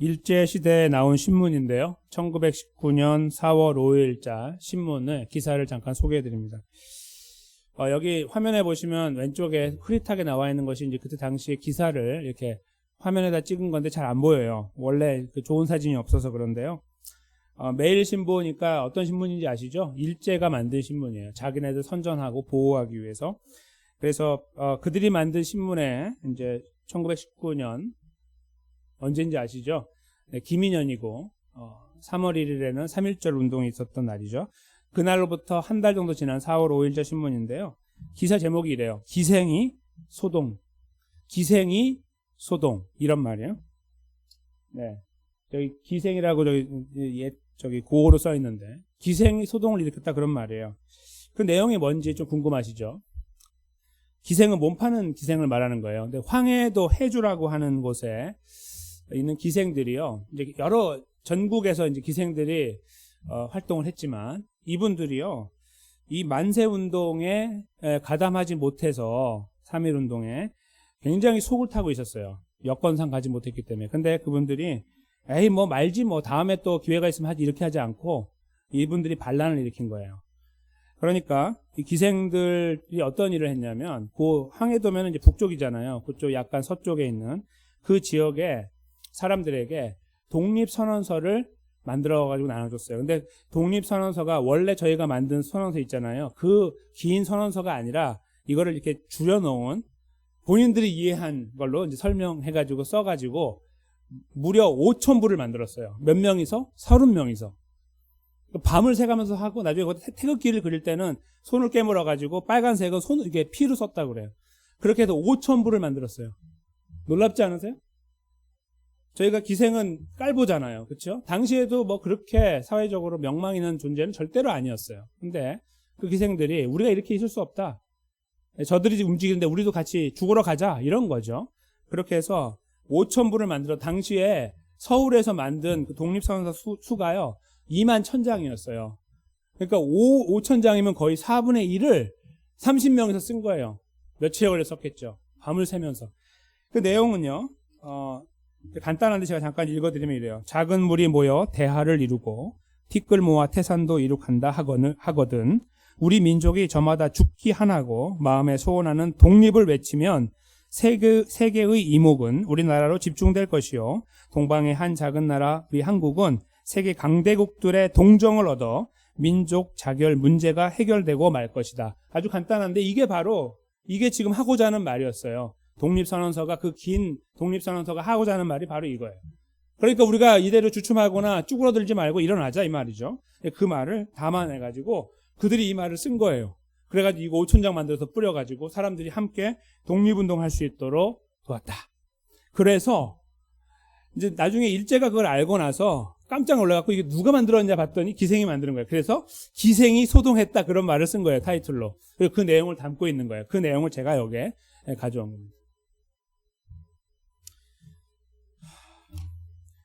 일제시대에 나온 신문인데요. 1919년 4월 5일자 신문의 기사를 잠깐 소개해드립니다. 여기 화면에 보시면 왼쪽에 흐릿하게 나와 있는 것이 이제 그때 당시에 기사를 이렇게 화면에다 찍은 건데 잘 안 보여요. 원래 그 좋은 사진이 없어서 그런데요. 매일신보니까 어떤 신문인지 아시죠? 일제가 만든 신문이에요. 자기네들 선전하고 보호하기 위해서. 그래서 그들이 만든 신문에 이제 1919년 언제인지 아시죠? 네, 기민년이고 3월 1일에는 3.1절 운동이 있었던 날이죠. 그날로부터 한 달 정도 지난 4월 5일자 신문인데요. 기사 제목이 이래요. 기생이 소동. 기생이 소동. 이런 말이에요. 네. 저기 기생이라고 저기 고어로 써 있는데 기생이 소동을 일으켰다 그런 말이에요. 그 내용이 뭔지 좀 궁금하시죠? 기생은 몸 파는 기생을 말하는 거예요. 근데 황해도 해주라고 하는 곳에 있는 기생들이요. 이제 여러 전국에서 이제 기생들이 활동을 했지만 이분들이요. 이 만세 운동에 가담하지 못해서 3.1 운동에 굉장히 속을 타고 있었어요. 여건상 가지 못했기 때문에. 근데 그분들이 에이 뭐 말지 뭐 다음에 또 기회가 있으면 하지 이렇게 하지 않고 이분들이 반란을 일으킨 거예요. 그러니까 이 기생들이 어떤 일을 했냐면 그 황해도면 이제 북쪽이잖아요. 그쪽 약간 서쪽에 있는 그 지역에 사람들에게 독립선언서를 만들어가지고 나눠줬어요. 근데 독립선언서가 원래 저희가 만든 선언서 있잖아요. 그 긴 선언서가 아니라 이거를 이렇게 줄여놓은 본인들이 이해한 걸로 이제 설명해가지고 써가지고 무려 5,000부를 만들었어요. 몇 명이서? 30명이서. 밤을 새가면서 하고 나중에 태극기를 그릴 때는 손을 깨물어가지고 빨간색은 손을 이렇게 피로 썼다고 그래요. 그렇게 해서 5,000부를 만들었어요. 놀랍지 않으세요? 저희가 기생은 깔보잖아요. 그렇죠? 당시에도 뭐 그렇게 사회적으로 명망 있는 존재는 절대로 아니었어요. 근데 그 기생들이 우리가 이렇게 있을 수 없다. 저들이 움직이는데 우리도 같이 죽으러 가자. 이런 거죠. 그렇게 해서 5,000부를 만들어 당시에 서울에서 만든 그 독립선언서 수가요. 21,000장이었어요. 그러니까 5,000장이면 거의 4분의 1을 30명에서 쓴 거예요. 며칠에 걸려 썼겠죠. 밤을 새면서. 그 내용은요. 간단한데 제가 잠깐 읽어드리면 이래요. 작은 물이 모여 대하를 이루고 티끌 모아 태산도 이룩한다 하거든 우리 민족이 저마다 죽기 하나고 마음에 소원하는 독립을 외치면 세계의 이목은 우리나라로 집중될 것이요. 동방의 한 작은 나라 우리 한국은 세계 강대국들의 동정을 얻어 민족 자결 문제가 해결되고 말 것이다. 아주 간단한데 이게 지금 하고자 하는 말이었어요. 독립선언서가 그 긴 독립선언서가 하고자 하는 말이 바로 이거예요. 그러니까 우리가 이대로 주춤하거나 쭈그러들지 말고 일어나자 이 말이죠. 그 말을 담아내가지고 그들이 이 말을 쓴 거예요. 그래가지고 이거 5,000장 만들어서 뿌려가지고 사람들이 함께 독립운동할 수 있도록 도왔다. 그래서 이제 나중에 일제가 그걸 알고 나서 깜짝 놀라갖고 이게 누가 만들었냐 봤더니 기생이 만드는 거예요. 그래서 기생이 소동했다 그런 말을 쓴 거예요. 타이틀로. 그리고 그 내용을 담고 있는 거예요. 그 내용을 제가 여기에 가져온 겁니다.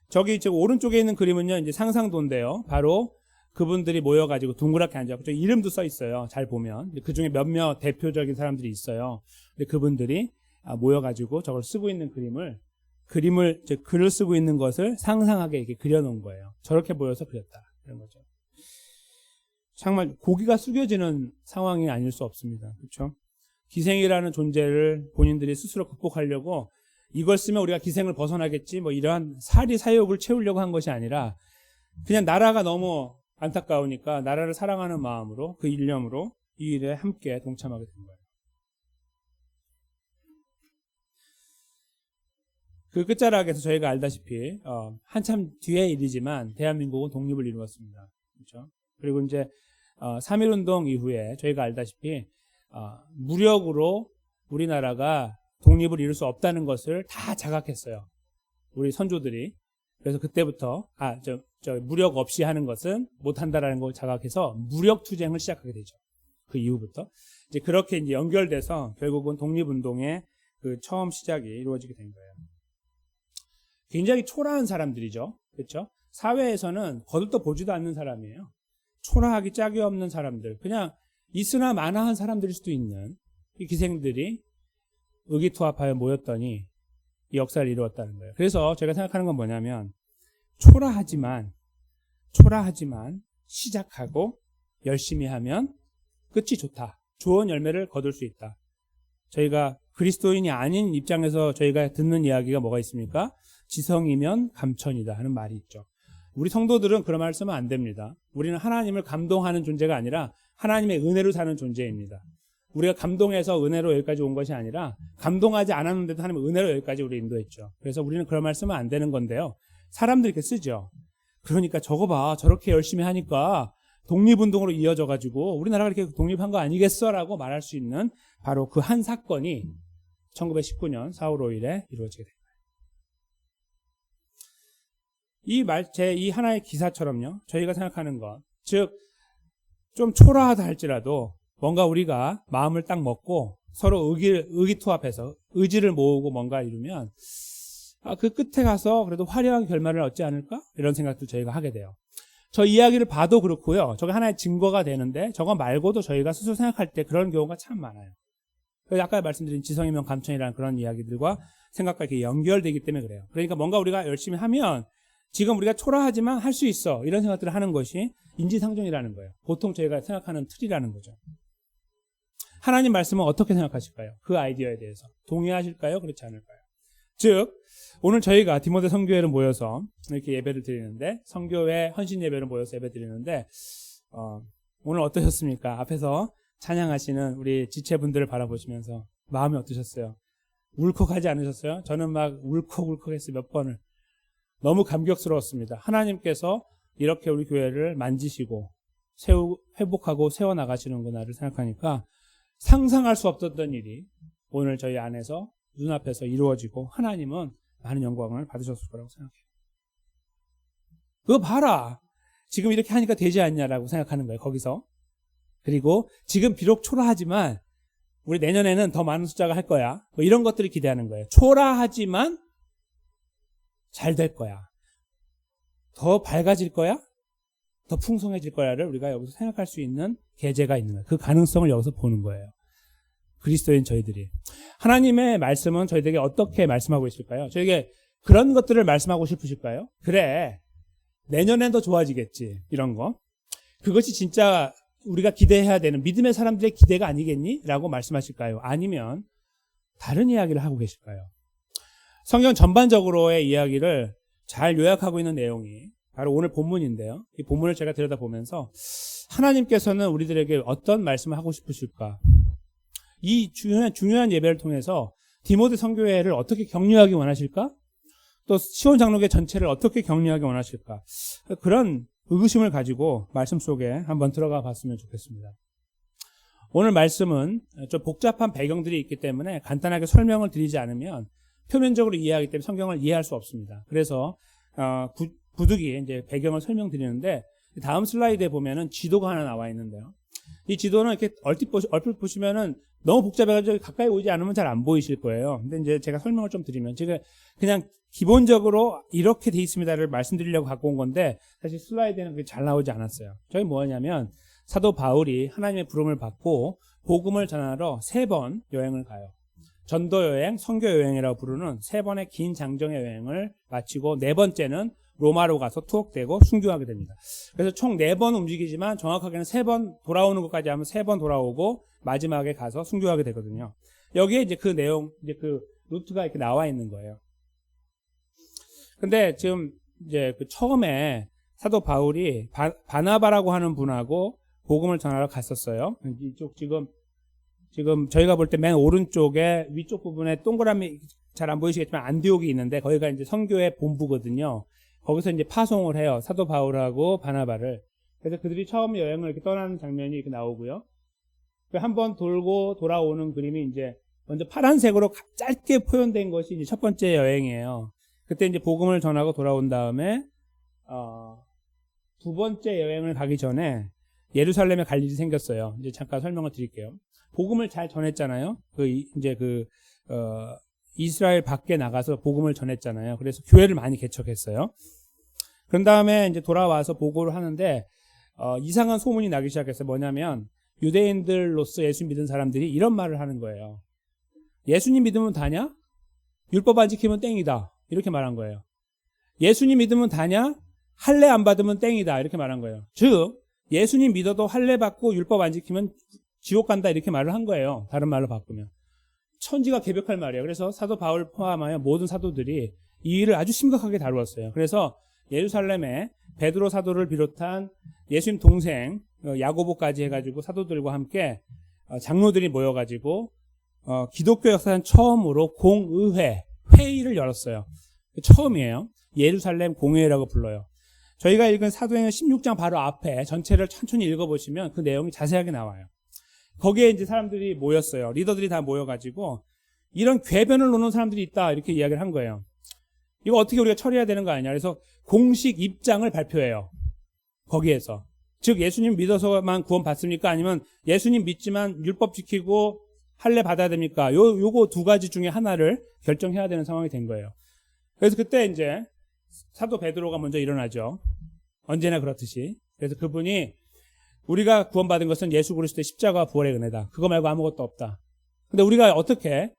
저기 지금 오른쪽에 있는 그림은요, 이제 상상도인데요. 바로 그분들이 모여가지고 둥그랗게 앉아서 이름도 써 있어요. 잘 보면. 그 중에 몇몇 대표적인 사람들이 있어요. 근데 그분들이 모여가지고 저걸 쓰고 있는 글을 쓰고 있는 것을 상상하게 이렇게 그려놓은 거예요. 저렇게 보여서 그렸다. 이런 거죠. 정말 고기가 숙여지는 상황이 아닐 수 없습니다. 그렇죠? 기생이라는 존재를 본인들이 스스로 극복하려고 이걸 쓰면 우리가 기생을 벗어나겠지 뭐 이러한 사리사욕을 채우려고 한 것이 아니라 그냥 나라가 너무 안타까우니까 나라를 사랑하는 마음으로 그 일념으로 이 일에 함께 동참하게 된 거예요. 그 끝자락에서 저희가 알다시피 한참 뒤의 일이지만 대한민국은 독립을 이루었습니다. 그렇죠? 그리고 이제 3.1 운동 이후에 저희가 알다시피 무력으로 우리나라가 독립을 이룰 수 없다는 것을 다 자각했어요. 우리 선조들이. 그래서 그때부터 무력 없이 하는 것은 못한다라는 걸 자각해서 무력 투쟁을 시작하게 되죠. 그 이후부터 이제 그렇게 이제 연결돼서 결국은 독립운동의 그 처음 시작이 이루어지게 된 거예요. 굉장히 초라한 사람들이죠. 그렇죠? 사회에서는 거들떠 보지도 않는 사람이에요. 초라하기 짝이 없는 사람들. 그냥 있으나 마나한 사람들일 수도 있는 이 기생들이 의기투합하여 모였더니 이 역사를 이루었다는 거예요. 그래서 제가 생각하는 건 뭐냐면 초라하지만 시작하고 열심히 하면 끝이 좋다. 좋은 열매를 거둘 수 있다. 저희가 그리스도인이 아닌 입장에서 저희가 듣는 이야기가 뭐가 있습니까? 지성이면 감천이다 하는 말이 있죠. 우리 성도들은 그런 말 쓰면 안 됩니다. 우리는 하나님을 감동하는 존재가 아니라 하나님의 은혜로 사는 존재입니다. 우리가 감동해서 은혜로 여기까지 온 것이 아니라 감동하지 않았는데도 하나님의 은혜로 여기까지 우리 인도했죠. 그래서 우리는 그런 말 쓰면 안 되는 건데요. 사람들이 이렇게 쓰죠. 그러니까 저거 봐. 저렇게 열심히 하니까 독립운동으로 이어져가지고 우리나라가 이렇게 독립한 거 아니겠어? 라고 말할 수 있는 바로 그 한 사건이 1919년 4월 5일에 이루어지게 됩니다. 이 하나의 기사처럼요. 저희가 생각하는 것, 즉 좀 초라하다 할지라도 뭔가 우리가 마음을 딱 먹고 서로 의기투합해서 의지를 모으고 뭔가 이루면 그 끝에 가서 그래도 화려한 결말을 얻지 않을까? 이런 생각도 저희가 하게 돼요. 저 이야기를 봐도 그렇고요. 저게 하나의 증거가 되는데 저거 말고도 저희가 스스로 생각할 때 그런 경우가 참 많아요. 그래서 아까 말씀드린 지성이면 감천이라는 그런 이야기들과 생각과 이렇게 연결되기 때문에 그래요. 그러니까 뭔가 우리가 열심히 하면 지금 우리가 초라하지만 할 수 있어. 이런 생각들을 하는 것이 인지상정이라는 거예요. 보통 저희가 생각하는 틀이라는 거죠. 하나님 말씀은 어떻게 생각하실까요? 그 아이디어에 대해서. 동의하실까요? 그렇지 않을까요? 즉, 오늘 저희가 디모데 선교회를 모여서 이렇게 예배를 드리는데, 선교회 헌신 예배를 모여서 예배 드리는데, 오늘 어떠셨습니까? 앞에서 찬양하시는 우리 지체분들을 바라보시면서 마음이 어떠셨어요? 울컥하지 않으셨어요? 저는 막 울컥했어요. 몇 번을. 너무 감격스러웠습니다. 하나님께서 이렇게 우리 교회를 만지시고 회복하고 세워나가시는구나를 생각하니까 상상할 수 없었던 일이 오늘 저희 안에서 눈앞에서 이루어지고 하나님은 많은 영광을 받으셨을 거라고 생각해요. 그거 봐라. 지금 이렇게 하니까 되지 않냐라고 생각하는 거예요. 거기서. 그리고 지금 비록 초라하지만 우리 내년에는 더 많은 숫자가 할 거야. 뭐 이런 것들을 기대하는 거예요. 초라하지만 잘 될 거야. 더 밝아질 거야. 더 풍성해질 거야를 우리가 여기서 생각할 수 있는 계제가 있는 거예요. 그 가능성을 여기서 보는 거예요. 그리스도인 저희들이. 하나님의 말씀은 저희들에게 어떻게 말씀하고 있을까요? 저에게 그런 것들을 말씀하고 싶으실까요? 그래. 내년엔 더 좋아지겠지. 이런 거. 그것이 진짜 우리가 기대해야 되는 믿음의 사람들의 기대가 아니겠니? 라고 말씀하실까요? 아니면 다른 이야기를 하고 계실까요? 성경 전반적으로의 이야기를 잘 요약하고 있는 내용이 바로 오늘 본문인데요. 이 본문을 제가 들여다보면서 하나님께서는 우리들에게 어떤 말씀을 하고 싶으실까? 이 중요한 예배를 통해서 디모데 선교회를 어떻게 격려하기 원하실까? 또 시온 장로교 전체를 어떻게 격려하기 원하실까? 그런 의구심을 가지고 말씀 속에 한번 들어가 봤으면 좋겠습니다. 오늘 말씀은 좀 복잡한 배경들이 있기 때문에 간단하게 설명을 드리지 않으면 표면적으로 이해하기 때문에 성경을 이해할 수 없습니다. 그래서 부득이 이제 배경을 설명드리는데 다음 슬라이드에 보면은 지도가 하나 나와 있는데요. 이 지도는 이렇게 얼핏 보시면은 너무 복잡해가지고 가까이 오지 않으면 잘 안 보이실 거예요. 근데 이제 제가 설명을 좀 드리면 지금 그냥 기본적으로 이렇게 돼 있습니다를 말씀드리려고 갖고 온 건데 사실 슬라이드에는 그게 잘 나오지 않았어요. 저희 뭐냐면 사도 바울이 하나님의 부름을 받고 복음을 전하러 3번 여행을 가요. 전도 여행, 선교 여행이라고 부르는 3번의 긴 장정의 여행을 마치고 4번째는 로마로 가서 투옥되고 순교하게 됩니다. 그래서 총 4번 움직이지만 정확하게는 3번 돌아오는 것까지 하면 3번 돌아오고 마지막에 가서 순교하게 되거든요. 여기에 이제 그 내용, 이제 그 루트가 이렇게 나와 있는 거예요. 근데 지금 이제 그 처음에 사도 바울이 바나바라고 하는 분하고 복음을 전하러 갔었어요. 이쪽 지금 저희가 볼 때 맨 오른쪽에 위쪽 부분에 동그라미 잘 안 보이시겠지만 안디옥이 있는데 거기가 이제 선교의 본부거든요. 거기서 이제 파송을 해요. 사도 바울하고 바나바를. 그래서 그들이 처음 여행을 이렇게 떠나는 장면이 이렇게 나오고요. 한번 돌고 돌아오는 그림이 이제 먼저 파란색으로 짧게 표현된 것이 이제 첫 번째 여행이에요. 그때 이제 복음을 전하고 돌아온 다음에 두 번째 여행을 가기 전에 예루살렘에 갈 일이 생겼어요. 이제 잠깐 설명을 드릴게요. 복음을 잘 전했잖아요. 이스라엘 밖에 나가서 복음을 전했잖아요. 그래서 교회를 많이 개척했어요. 그런 다음에 이제 돌아와서 보고를 하는데 이상한 소문이 나기 시작했어요. 뭐냐면 유대인들로서 예수 믿은 사람들이 이런 말을 하는 거예요. 예수님 믿으면 다냐? 율법 안 지키면 땡이다. 이렇게 말한 거예요. 예수님 믿으면 다냐? 할례 안 받으면 땡이다. 이렇게 말한 거예요. 즉 예수님 믿어도 할례 받고 율법 안 지키면 지옥 간다. 이렇게 말을 한 거예요. 다른 말로 바꾸면. 천지가 개벽할 말이에요. 그래서 사도 바울 포함하여 모든 사도들이 이 일을 아주 심각하게 다루었어요. 그래서 예루살렘에 베드로 사도를 비롯한 예수님 동생 야고보까지 해가지고 사도들과 함께 장로들이 모여가지고 기독교 역사상 처음으로 공의회 회의를 열었어요. 처음이에요. 예루살렘 공회라고 불러요. 저희가 읽은 사도행전 16장 바로 앞에 전체를 천천히 읽어보시면 그 내용이 자세하게 나와요. 거기에 이제 사람들이 모였어요. 리더들이 다 모여가지고 이런 궤변을 놓는 사람들이 있다 이렇게 이야기를 한 거예요. 이거 어떻게 우리가 처리해야 되는 거 아니냐. 그래서 공식 입장을 발표해요. 거기에서. 즉 예수님 믿어서만 구원 받습니까? 아니면 예수님 믿지만 율법 지키고 할례 받아야 됩니까? 요거 두 가지 중에 하나를 결정해야 되는 상황이 된 거예요. 그래서 그때 이제 사도 베드로가 먼저 일어나죠. 언제나 그렇듯이. 그래서 그분이 우리가 구원받은 것은 예수 그리스도의 십자가와 부활의 은혜다. 그거 말고 아무것도 없다. 근데 우리가 어떻게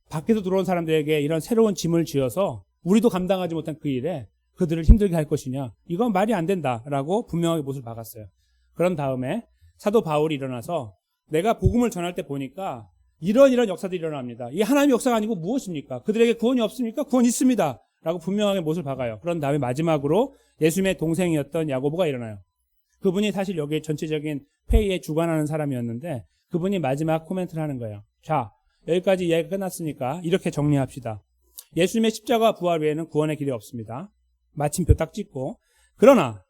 밖에서 들어온 사람들에게 이런 새로운 짐을 쥐어서 우리도 감당하지 못한 그 일에 그들을 힘들게 할 것이냐. 이건 말이 안 된다라고 분명하게 못을 박았어요. 그런 다음에 사도 바울이 일어나서 내가 복음을 전할 때 보니까 이런 역사들이 일어납니다. 이 하나님의 역사가 아니고 무엇입니까? 그들에게 구원이 없습니까? 구원이 있습니다. 라고 분명하게 못을 박아요. 그런 다음에 마지막으로 예수님의 동생이었던 야고보가 일어나요. 그분이 사실 여기 전체적인 회의에 주관하는 사람이었는데 그분이 마지막 코멘트를 하는 거예요. 자, 여기까지 이야기가 끝났으니까 이렇게 정리합시다. 예수님의 십자가 부활 외에는 구원의 길이 없습니다. 마침표 딱 찍고. 그러나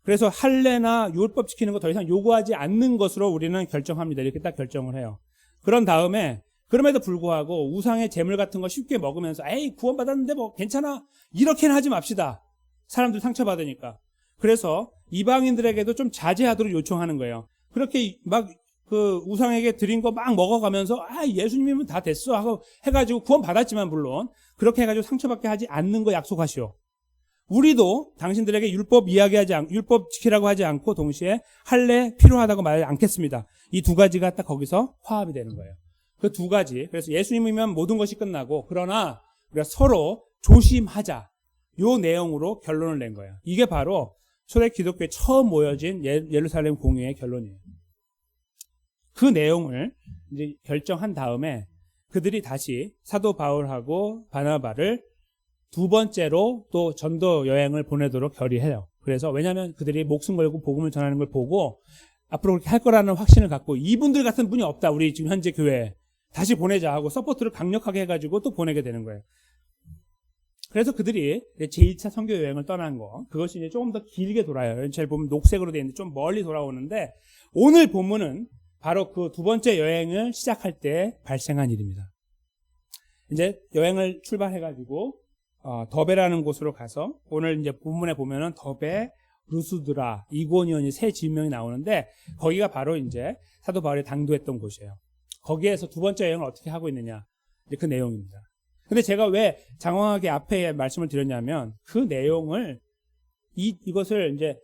그래서 할례나 율법 지키는 거 더 이상 요구하지 않는 것으로 우리는 결정합니다. 이렇게 딱 결정을 해요. 그런 다음에 그럼에도 불구하고 우상의 재물 같은 거 쉽게 먹으면서 에이 구원받았는데 뭐 괜찮아 이렇게는 하지 맙시다. 사람들 상처받으니까. 그래서 이방인들에게도 좀 자제하도록 요청하는 거예요. 그렇게 막 그 우상에게 드린 거 막 먹어가면서 예수님이면 다 됐어 하고 해가지고 구원받았지만 물론 그렇게 해가지고 상처받게 하지 않는 거 약속하시오. 우리도 당신들에게 율법 지키라고 하지 않고 동시에 할례 필요하다고 말하지 않겠습니다. 이 두 가지가 딱 거기서 화합이 되는 거예요. 그 두 가지. 그래서 예수님이면 모든 것이 끝나고 그러나 우리가 서로 조심하자. 요 내용으로 결론을 낸 거예요. 이게 바로 초대 기독교에 처음 모여진 예루살렘 공회의 결론이에요. 그 내용을 이제 결정한 다음에 그들이 다시 사도 바울하고 바나바를 두 번째로 또 전도 여행을 보내도록 결의해요. 그래서 왜냐하면 그들이 목숨 걸고 복음을 전하는 걸 보고 앞으로 그렇게 할 거라는 확신을 갖고 이분들 같은 분이 없다. 우리 지금 현재 교회에 다시 보내자 하고 서포트를 강력하게 해가지고 또 보내게 되는 거예요. 그래서 그들이 제1차 선교 여행을 떠난 거 그것이 이제 조금 더 길게 돌아요. 잘 보면 녹색으로 되어 있는데 좀 멀리 돌아오는데 오늘 본문은 바로 그 두 번째 여행을 시작할 때 발생한 일입니다. 이제 여행을 출발해가지고 더베라는 곳으로 가서 오늘 이제 본문에 보면은 더베, 루스드라, 이고니온이 세 지명이 나오는데 거기가 바로 이제 사도 바울이 당도했던 곳이에요. 거기에서 두 번째 여행을 어떻게 하고 있느냐 이제 그 내용입니다. 근데 제가 왜 장황하게 앞에 말씀을 드렸냐면 그 내용을 이것을 이제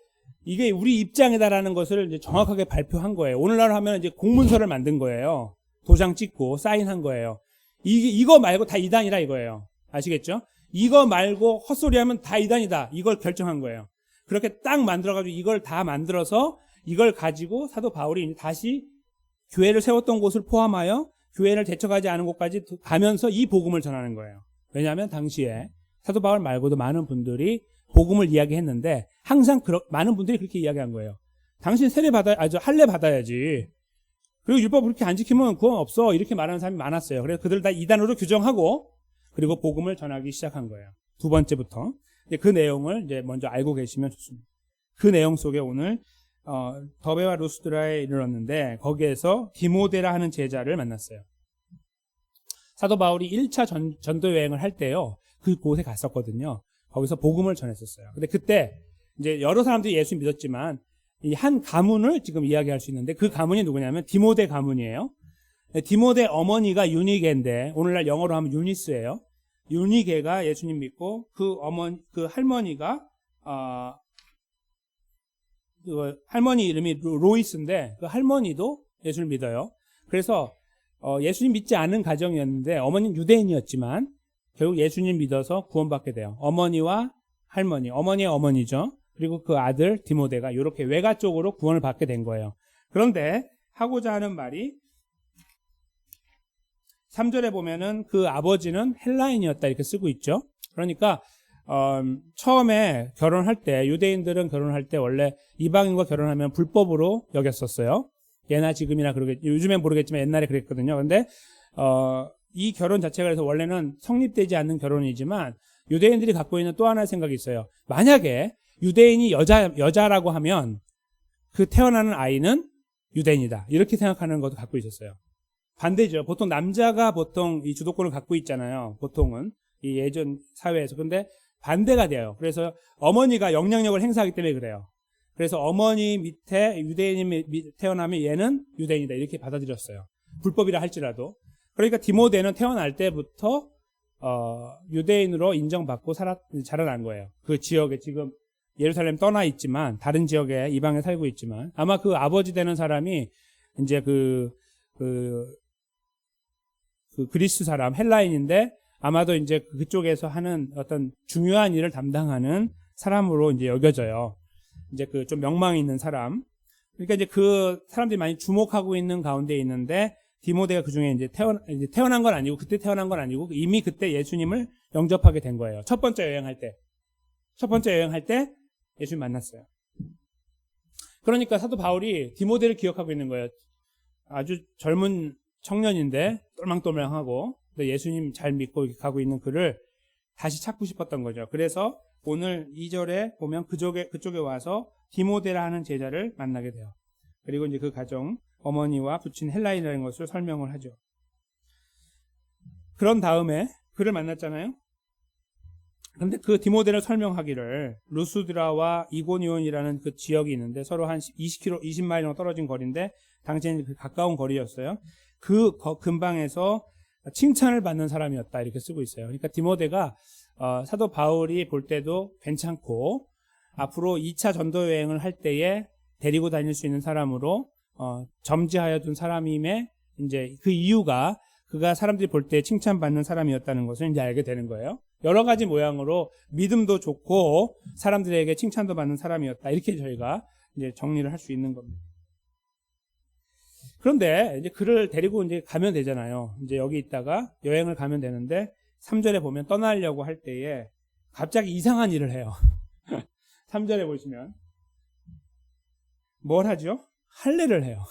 이게 우리 입장이다라는 것을 이제 정확하게 발표한 거예요. 오늘날 하면 이제 공문서를 만든 거예요. 도장 찍고 사인한 거예요. 이거 말고 다 이단이라 이거예요. 아시겠죠? 이거 말고 헛소리하면 다 이단이다. 이걸 결정한 거예요. 그렇게 딱 만들어가지고 이걸 다 만들어서 이걸 가지고 사도 바울이 다시 교회를 세웠던 곳을 포함하여 교회를 대처하지 않은 곳까지 가면서 이 복음을 전하는 거예요. 왜냐하면 당시에 사도 바울 말고도 많은 분들이 복음을 이야기했는데 항상 많은 분들이 그렇게 이야기한 거예요. 당신 할례 받아야지. 그리고 율법 그렇게 안 지키면 구원 없어. 이렇게 말하는 사람이 많았어요. 그래서 그들 다 이단으로 규정하고 그리고 복음을 전하기 시작한 거예요. 두 번째부터. 그 내용을 이제 먼저 알고 계시면 좋습니다. 그 내용 속에 오늘 더베와 루스드라에 이르렀는데 거기에서 디모데라 하는 제자를 만났어요. 사도 바울이 1차 전도 여행을 할 때요. 그곳에 갔었거든요. 거기서 복음을 전했었어요. 근데 그때 이제 여러 사람들이 예수 믿었지만 이 한 가문을 지금 이야기할 수 있는데 그 가문이 누구냐면 디모데 가문이에요. 디모데 어머니가 유니게인데 오늘날 영어로 하면 유니스예요. 유니게가 예수님 믿고 그 할머니가 할머니 이름이 로이스인데 그 할머니도 예수를 믿어요. 그래서 예수님 믿지 않은 가정이었는데 어머니는 유대인이었지만 결국 예수님 믿어서 구원받게 돼요. 어머니와 할머니, 어머니의 어머니죠. 그리고 그 아들 디모데가 이렇게 외가 쪽으로 구원을 받게 된 거예요. 그런데 하고자 하는 말이 3절에 보면은 그 아버지는 헬라인이었다 이렇게 쓰고 있죠. 그러니까 처음에 결혼할 때 유대인들은 결혼할 때 원래 이방인과 결혼하면 불법으로 여겼었어요. 예나 지금이나 그러겠 요즘엔 모르겠지만 옛날에 그랬거든요. 근데 이 결혼 자체가 그래서 원래는 성립되지 않는 결혼이지만 유대인들이 갖고 있는 또 하나의 생각이 있어요. 만약에 유대인이 여자라고 하면 그 태어나는 아이는 유대인이다. 이렇게 생각하는 것도 갖고 있었어요. 반대죠. 보통 남자가 보통 이 주도권을 갖고 있잖아요. 보통은 이 예전 사회에서. 근데 반대가 돼요. 그래서 어머니가 영향력을 행사하기 때문에 그래요. 그래서 어머니 밑에 유대인이 태어나면 얘는 유대인이다. 이렇게 받아들였어요. 불법이라 할지라도. 그러니까 디모데는 태어날 때부터 유대인으로 인정받고 자라난 거예요. 그 지역에 지금 예루살렘 떠나 있지만 다른 지역에 이방에 살고 있지만 아마 그 아버지 되는 사람이 이제 그 그리스 사람 헬라인인데 아마도 이제 그쪽에서 하는 어떤 중요한 일을 담당하는 사람으로 이제 여겨져요. 이제 그 좀 명망이 있는 사람. 그러니까 이제 그 사람들이 많이 주목하고 있는 가운데 있는데 디모데가 그 중에 이제 태어난 건 아니고 그때 태어난 건 아니고 이미 그때 예수님을 영접하게 된 거예요. 첫 번째 여행할 때 예수님 만났어요. 그러니까 사도 바울이 디모데를 기억하고 있는 거예요. 아주 젊은 청년인데 똘망똘망하고 예수님 잘 믿고 가고 있는 그를 다시 찾고 싶었던 거죠. 그래서 오늘 2절에 보면 그쪽에 와서 디모데라 하는 제자를 만나게 돼요. 그리고 이제 그 가정 어머니와 부친 헬라인이라는 것을 설명을 하죠. 그런 다음에 그를 만났잖아요. 근데 그 디모데를 설명하기를 루스드라와 이고니온이라는 그 지역이 있는데 서로 한 20마일 정도 떨어진 거리인데 당시에는 그 가까운 거리였어요. 그 근방에서 칭찬을 받는 사람이었다 이렇게 쓰고 있어요. 그러니까 디모데가 사도 바울이 볼 때도 괜찮고 앞으로 2차 전도 여행을 할 때에 데리고 다닐 수 있는 사람으로 점지하여 둔 사람임에 이제 그 이유가 그가 사람들이 볼 때 칭찬받는 사람이었다는 것을 이제 알게 되는 거예요. 여러 가지 모양으로 믿음도 좋고 사람들에게 칭찬도 받는 사람이었다. 이렇게 저희가 이제 정리를 할 수 있는 겁니다. 그런데 이제 그를 데리고 이제 가면 되잖아요. 이제 여기 있다가 여행을 가면 되는데 3절에 보면 떠나려고 할 때에 갑자기 이상한 일을 해요. 3절에 보시면 뭘 하죠? 할례를 해요.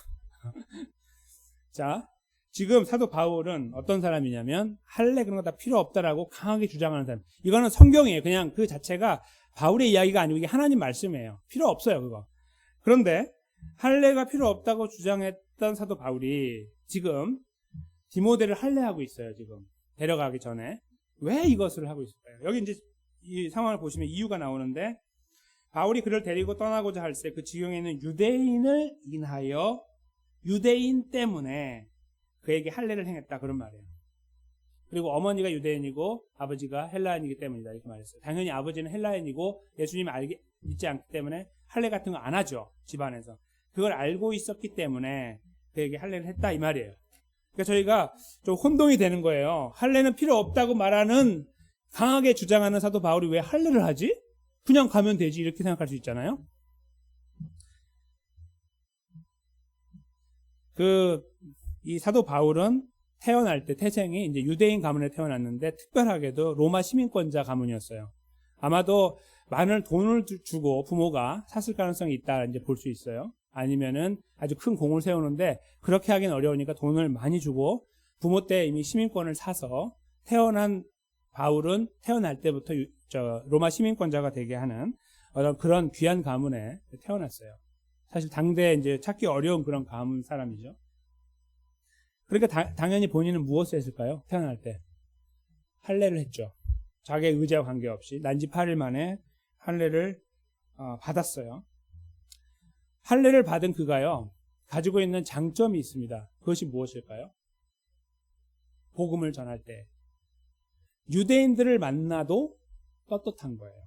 자, 지금 사도 바울은 어떤 사람이냐면 할례 그런 거 다 필요 없다라고 강하게 주장하는 사람. 이거는 성경이에요. 그냥 그 자체가 바울의 이야기가 아니고 이게 하나님 말씀이에요. 필요 없어요, 그거. 그런데 할례가 필요 없다고 주장했던 사도 바울이 지금 디모데를 할례하고 있어요. 지금 데려가기 전에 왜 이것을 하고 있을까요? 여기 이제 이 상황을 보시면 이유가 나오는데 바울이 그를 데리고 떠나고자 할 때 그 지경에 있는 유대인을 인하여 유대인 때문에 그에게 할례를 행했다 그런 말이에요. 그리고 어머니가 유대인이고 아버지가 헬라인이기 때문이다 이렇게 말했어요. 당연히 아버지는 헬라인이고 예수님을 믿지 않기 때문에 할례 같은 거 안 하죠. 집안에서. 그걸 알고 있었기 때문에 그에게 할례를 했다 이 말이에요. 그러니까 저희가 좀 혼동이 되는 거예요. 할례는 필요 없다고 말하는 강하게 주장하는 사도 바울이 왜 할례를 하지? 그냥 가면 되지 이렇게 생각할 수 있잖아요. 이 사도 바울은 태어날 때 태생이 이제 유대인 가문에 태어났는데 특별하게도 로마 시민권자 가문이었어요. 아마도 많은 돈을 주고 부모가 샀을 가능성이 있다 이제 볼 수 있어요. 아니면은 아주 큰 공을 세우는데 그렇게 하긴 어려우니까 돈을 많이 주고 부모 때 이미 시민권을 사서 태어난 바울은 태어날 때부터 로마 시민권자가 되게 하는 그런 귀한 가문에 태어났어요. 사실 당대에 이제 찾기 어려운 그런 가문 사람이죠. 그러니까 당연히 본인은 무엇을 했을까요? 태어날 때 할례를 했죠. 자기의 의지와 관계없이 난지 8일 만에 할례를 받았어요. 할례를 받은 그가요 가지고 있는 장점이 있습니다. 그것이 무엇일까요? 복음을 전할 때 유대인들을 만나도 떳떳한 거예요.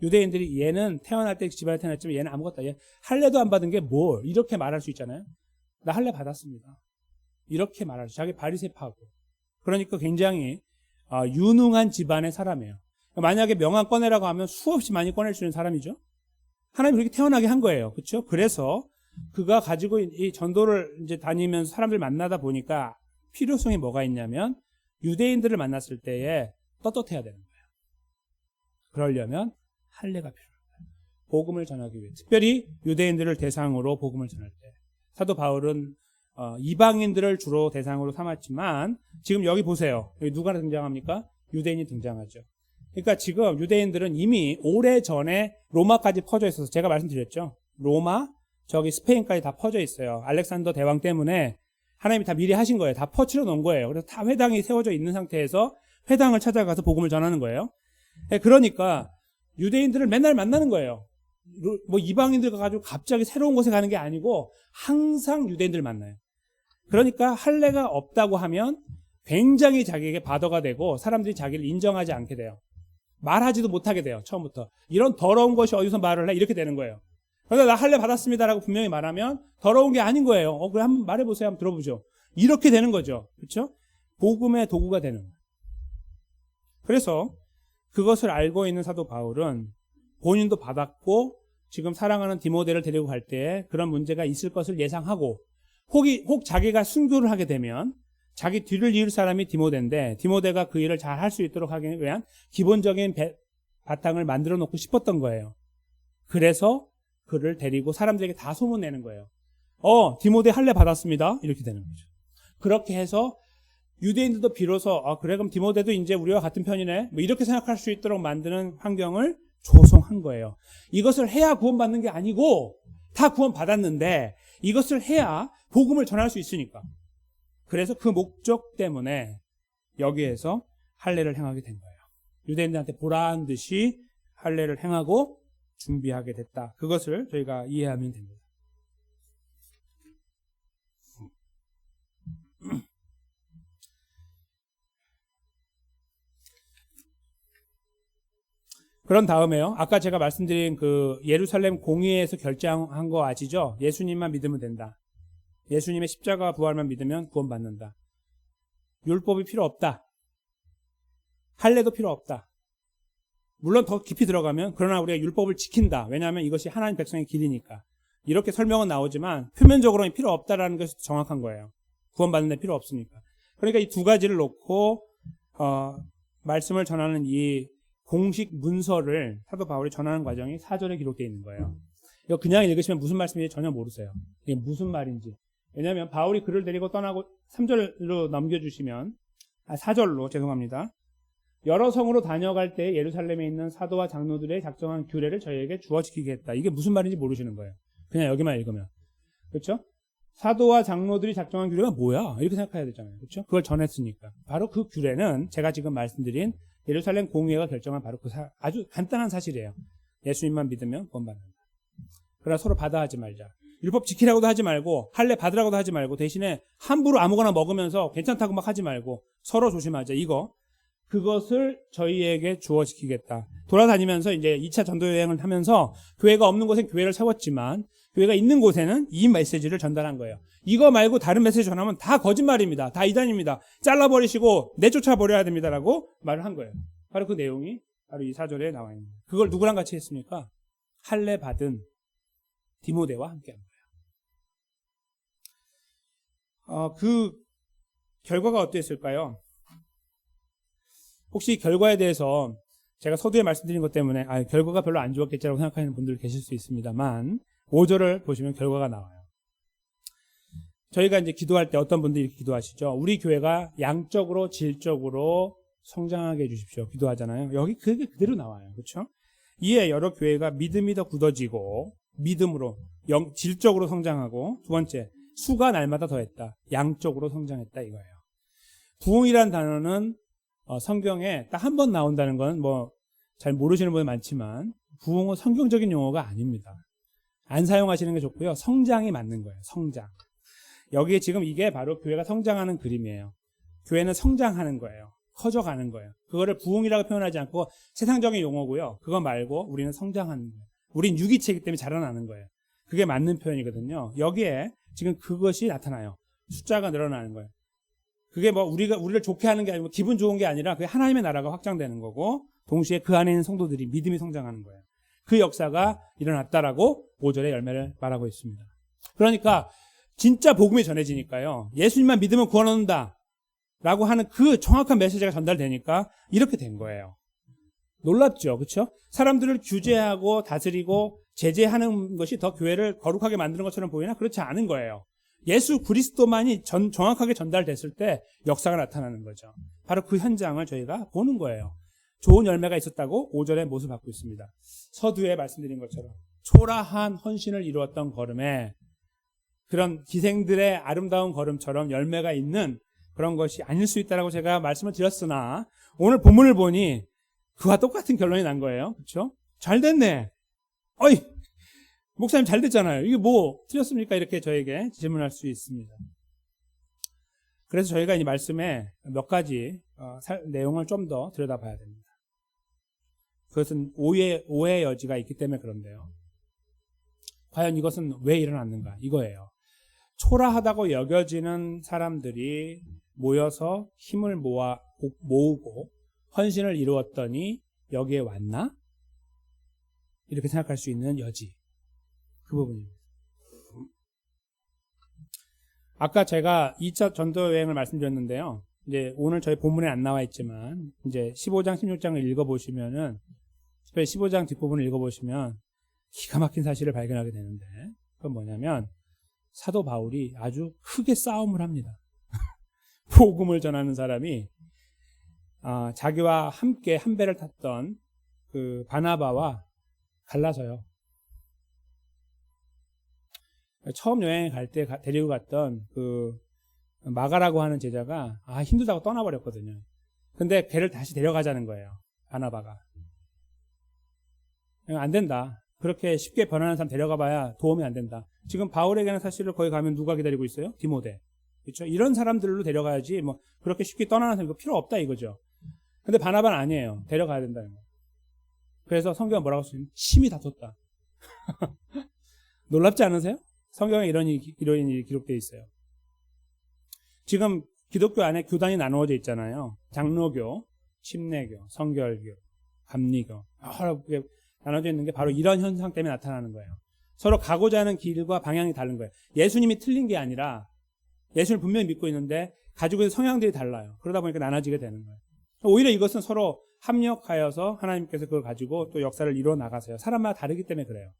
유대인들이 얘는 태어날 때 집안에 태어났지만 얘는 아무것도 아니야. 할례도 안 받은 게 뭘 이렇게 말할 수 있잖아요. 나 할례 받았습니다. 이렇게 말할 수 자기 바리새파고 그러니까 굉장히 유능한 집안의 사람이에요. 만약에 명함 꺼내라고 하면 수없이 많이 꺼낼 수 있는 사람이죠. 하나님이 그렇게 태어나게 한 거예요. 그렇죠? 그래서 그가 가지고 이 전도를 이제 다니면서 사람들 만나다 보니까 필요성이 뭐가 있냐면 유대인들을 만났을 때에 떳떳해야 되는 거예요. 그러려면 할례가 필요해요. 복음을 전하기 위해. 특별히 유대인들을 대상으로 복음을 전할 때. 사도 바울은 이방인들을 주로 대상으로 삼았지만 지금 여기 보세요. 여기 누가 등장합니까? 유대인이 등장하죠. 그러니까 지금 유대인들은 이미 오래전에 로마까지 퍼져 있어서 제가 말씀드렸죠. 로마, 저기 스페인까지 다 퍼져 있어요. 알렉산더 대왕 때문에 하나님이 다 미리 하신 거예요. 다 퍼치러 놓은 거예요. 그래서 다 회당이 세워져 있는 상태에서 회당을 찾아가서 복음을 전하는 거예요. 그러니까 유대인들을 맨날 만나는 거예요. 뭐 이방인들 가지고 갑자기 새로운 곳에 가는 게 아니고 항상 유대인들 만나요. 그러니까 할례가 없다고 하면 굉장히 자기에게 바더가 되고 사람들이 자기를 인정하지 않게 돼요. 말하지도 못하게 돼요. 처음부터. 이런 더러운 것이 어디서 말을 해? 이렇게 되는 거예요. 그러니까 나 할례 받았습니다라고 분명히 말하면 더러운 게 아닌 거예요. 그래 한번 말해보세요. 한번 들어보죠. 이렇게 되는 거죠. 그렇죠? 복음의 도구가 되는 거예요. 그래서 그것을 알고 있는 사도 바울은 본인도 받았고 지금 사랑하는 디모데를 데리고 갈 때 그런 문제가 있을 것을 예상하고 혹 자기가 순교를 하게 되면 자기 뒤를 이을 사람이 디모데인데 디모데가 그 일을 잘 할 수 있도록 하기 위한 기본적인 바탕을 만들어 놓고 싶었던 거예요. 그래서 그를 데리고 사람들에게 다 소문내는 거예요. 디모데 할례 받았습니다. 이렇게 되는 거죠. 그렇게 해서 유대인들도 비로소 그래 그럼 디모데도 이제 우리와 같은 편이네. 뭐 이렇게 생각할 수 있도록 만드는 환경을 조성한 거예요. 이것을 해야 구원받는 게 아니고 다 구원받았는데 이것을 해야 복음을 전할 수 있으니까. 그래서 그 목적 때문에 여기에서 할례를 행하게 된 거예요. 유대인들한테 보라한 듯이 할례를 행하고 준비하게 됐다. 그것을 저희가 이해하면 됩니다. 그런 다음에요. 아까 제가 말씀드린 그 예루살렘 공의회에서 결정한 거 아시죠? 예수님만 믿으면 된다. 예수님의 십자가 부활만 믿으면 구원받는다. 율법이 필요 없다. 할례도 필요 없다. 물론 더 깊이 들어가면 그러나 우리가 율법을 지킨다. 왜냐하면 이것이 하나님 백성의 길이니까. 이렇게 설명은 나오지만 표면적으로는 필요 없다라는 것이 정확한 거예요. 구원받는 데 필요 없으니까. 그러니까 이 두 가지를 놓고 말씀을 전하는 이 공식 문서를 사도 바울이 전하는 과정이 4절에 기록되어 있는 거예요. 이거 그냥 읽으시면 무슨 말씀인지 전혀 모르세요. 이게 무슨 말인지. 왜냐하면 바울이 그를 데리고 떠나고 3절로 넘겨주시면 4절로 죄송합니다. 여러 성으로 다녀갈 때 예루살렘에 있는 사도와 장로들의 작정한 규례를 저희에게 주어 지키게 했다. 이게 무슨 말인지 모르시는 거예요. 그냥 여기만 읽으면. 그렇죠? 사도와 장로들이 작정한 규례가 뭐야? 이렇게 생각해야 되잖아요. 그렇죠? 그걸 전했으니까. 바로 그 규례는 제가 지금 말씀드린 예루살렘 공의회가 결정한 바로 그 아주 간단한 사실이에요. 예수님만 믿으면 구원받는다. 그러나 서로 받아하지 말자. 율법 지키라고도 하지 말고 할례 받으라고도 하지 말고 대신에 함부로 아무거나 먹으면서 괜찮다고 막 하지 말고 서로 조심하자. 그것을 저희에게 주어 지키겠다. 돌아다니면서 이제 2차 전도 여행을 하면서 교회가 없는 곳엔 교회를 세웠지만 교회가 있는 곳에는 이 메시지를 전달한 거예요. 이거 말고 다른 메시지 전하면 다 거짓말입니다. 다 이단입니다. 잘라버리시고 내쫓아 버려야 됩니다라고 말을 한 거예요. 바로 그 내용이 바로 이 4절에 나와 있는 거예요. 그걸 누구랑 같이 했습니까? 할례 받은 디모데와 함께 한 거예요. 그 결과가 어땠을까요? 혹시 결과에 대해서 제가 서두에 말씀드린 것 때문에 결과가 별로 안 좋았겠지라고 생각하시는 분들 계실 수 있습니다만 5절을 보시면 결과가 나와요. 저희가 이제 기도할 때 어떤 분들이 이렇게 기도하시죠. 우리 교회가 양적으로 질적으로 성장하게 해주십시오. 기도하잖아요. 여기 그게 그대로 나와요. 그렇죠? 이에 여러 교회가 믿음이 더 굳어지고 믿음으로 질적으로 성장하고 두 번째 수가 날마다 더했다. 양적으로 성장했다 이거예요. 부흥이란 단어는 성경에 딱 한 번 나온다는 건 뭐 잘 모르시는 분이 많지만 부흥은 성경적인 용어가 아닙니다. 안 사용하시는 게 좋고요. 성장이 맞는 거예요. 성장. 여기에 지금 이게 바로 교회가 성장하는 그림이에요. 교회는 성장하는 거예요. 커져가는 거예요. 그거를 부흥이라고 표현하지 않고 세상적인 용어고요. 그거 말고 우리는 성장하는 거예요. 우린 유기체이기 때문에 자라나는 거예요. 그게 맞는 표현이거든요. 여기에 지금 그것이 나타나요. 숫자가 늘어나는 거예요. 그게 뭐 우리를 좋게 하는 게 아니고 기분 좋은 게 아니라 그게 하나님의 나라가 확장되는 거고 동시에 그 안에 있는 성도들이 믿음이 성장하는 거예요. 그 역사가 일어났다라고 5절의 열매를 말하고 있습니다. 그러니까 진짜 복음이 전해지니까요. 예수님만 믿으면 구원 얻는다 라고 하는 그 정확한 메시지가 전달되니까 이렇게 된 거예요. 놀랍죠. 그렇죠? 사람들을 규제하고 다스리고 제재하는 것이 더 교회를 거룩하게 만드는 것처럼 보이나 그렇지 않은 거예요. 예수 그리스도만이 정확하게 전달됐을 때 역사가 나타나는 거죠. 바로 그 현장을 저희가 보는 거예요. 좋은 열매가 있었다고 5절에 못을 받고 있습니다. 서두에 말씀드린 것처럼 초라한 헌신을 이루었던 걸음에 그런 기생들의 아름다운 걸음처럼 열매가 있는 그런 것이 아닐 수 있다라고 제가 말씀을 드렸으나 오늘 본문을 보니 그와 똑같은 결론이 난 거예요. 그렇죠? 잘 됐네. 어이, 목사님 잘 됐잖아요. 이게 뭐 틀렸습니까? 이렇게 저에게 질문할 수 있습니다. 그래서 저희가 이 말씀에 몇 가지 내용을 좀 더 들여다봐야 됩니다. 그것은 오해의 여지가 있기 때문에 그런데요. 과연 이것은 왜 일어났는가? 이거예요. 초라하다고 여겨지는 사람들이 모여서 힘을 모으고 헌신을 이루었더니 여기에 왔나? 이렇게 생각할 수 있는 여지. 그 부분입니다. 아까 제가 2차 전도 여행을 말씀드렸는데요. 이제 오늘 저희 본문에 안 나와 있지만 이제 15장, 16장을 읽어보시면은 특별히 15장 뒷부분을 읽어보시면 기가 막힌 사실을 발견하게 되는데 그건 뭐냐면 사도 바울이 아주 크게 싸움을 합니다. 복음을 전하는 사람이 자기와 함께 한 배를 탔던 그 바나바와 갈라서요. 처음 여행에 갈 때 데리고 갔던 그 마가라고 하는 제자가 힘들다고 떠나버렸거든요. 근데 걔를 다시 데려가자는 거예요. 바나바가. 안 된다. 그렇게 쉽게 변하는 사람 데려가 봐야 도움이 안 된다. 지금 바울에게는 사실은 거기 가면 누가 기다리고 있어요? 디모데. 그렇죠? 이런 사람들로 데려가야지 뭐 그렇게 쉽게 떠나는 사람 이거 필요 없다 이거죠. 근데 바나바는 아니에요. 데려가야 된다는 거. 그래서 성경은 뭐라고 쓰면 심히 다퉜다. 놀랍지 않으세요? 성경에 이런 일이 기록되어 있어요. 지금 기독교 안에 교단이 나누어져 있잖아요. 장로교, 침례교, 성결교, 감리교 나눠져 있는 게 바로 이런 현상 때문에 나타나는 거예요. 서로 가고자 하는 길과 방향이 다른 거예요. 예수님이 틀린 게 아니라 예수를 분명히 믿고 있는데 가지고 있는 성향들이 달라요. 그러다 보니까 나눠지게 되는 거예요. 오히려 이것은 서로 합력하여서 하나님께서 그걸 가지고 또 역사를 이루어 나가세요. 사람마다 다르기 때문에 그래요.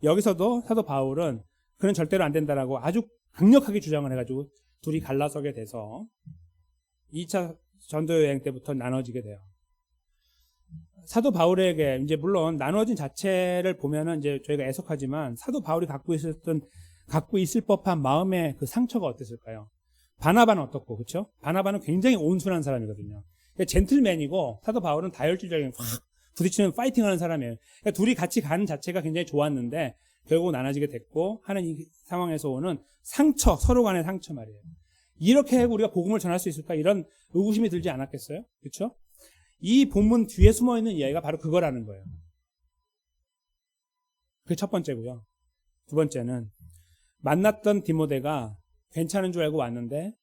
여기서도 사도 바울은 그는 절대로 안 된다라고 아주 강력하게 주장을 해가지고 둘이 갈라서게 돼서 2차 전도 여행 때부터 나눠지게 돼요. 사도 바울에게 이제 물론 나눠진 자체를 보면은 이제 저희가 애석하지만 사도 바울이 갖고 있을 법한 마음의 그 상처가 어땠을까요? 바나바는 어떻고, 그렇죠? 바나바는 굉장히 온순한 사람이거든요. 젠틀맨이고 사도 바울은 다혈질적인 확 부딪히는 파이팅하는 사람이에요. 그러니까 둘이 같이 가는 자체가 굉장히 좋았는데 결국 나눠지게 됐고 하는 이 상황에서 오는 상처, 서로 간의 상처 말이에요. 이렇게 하고 우리가 복음을 전할 수 있을까? 이런 의구심이 들지 않았겠어요? 그렇죠? 이 본문 뒤에 숨어있는 이야기가 바로 그거라는 거예요. 그게 첫 번째고요. 두 번째는 만났던 디모데가 괜찮은 줄 알고 왔는데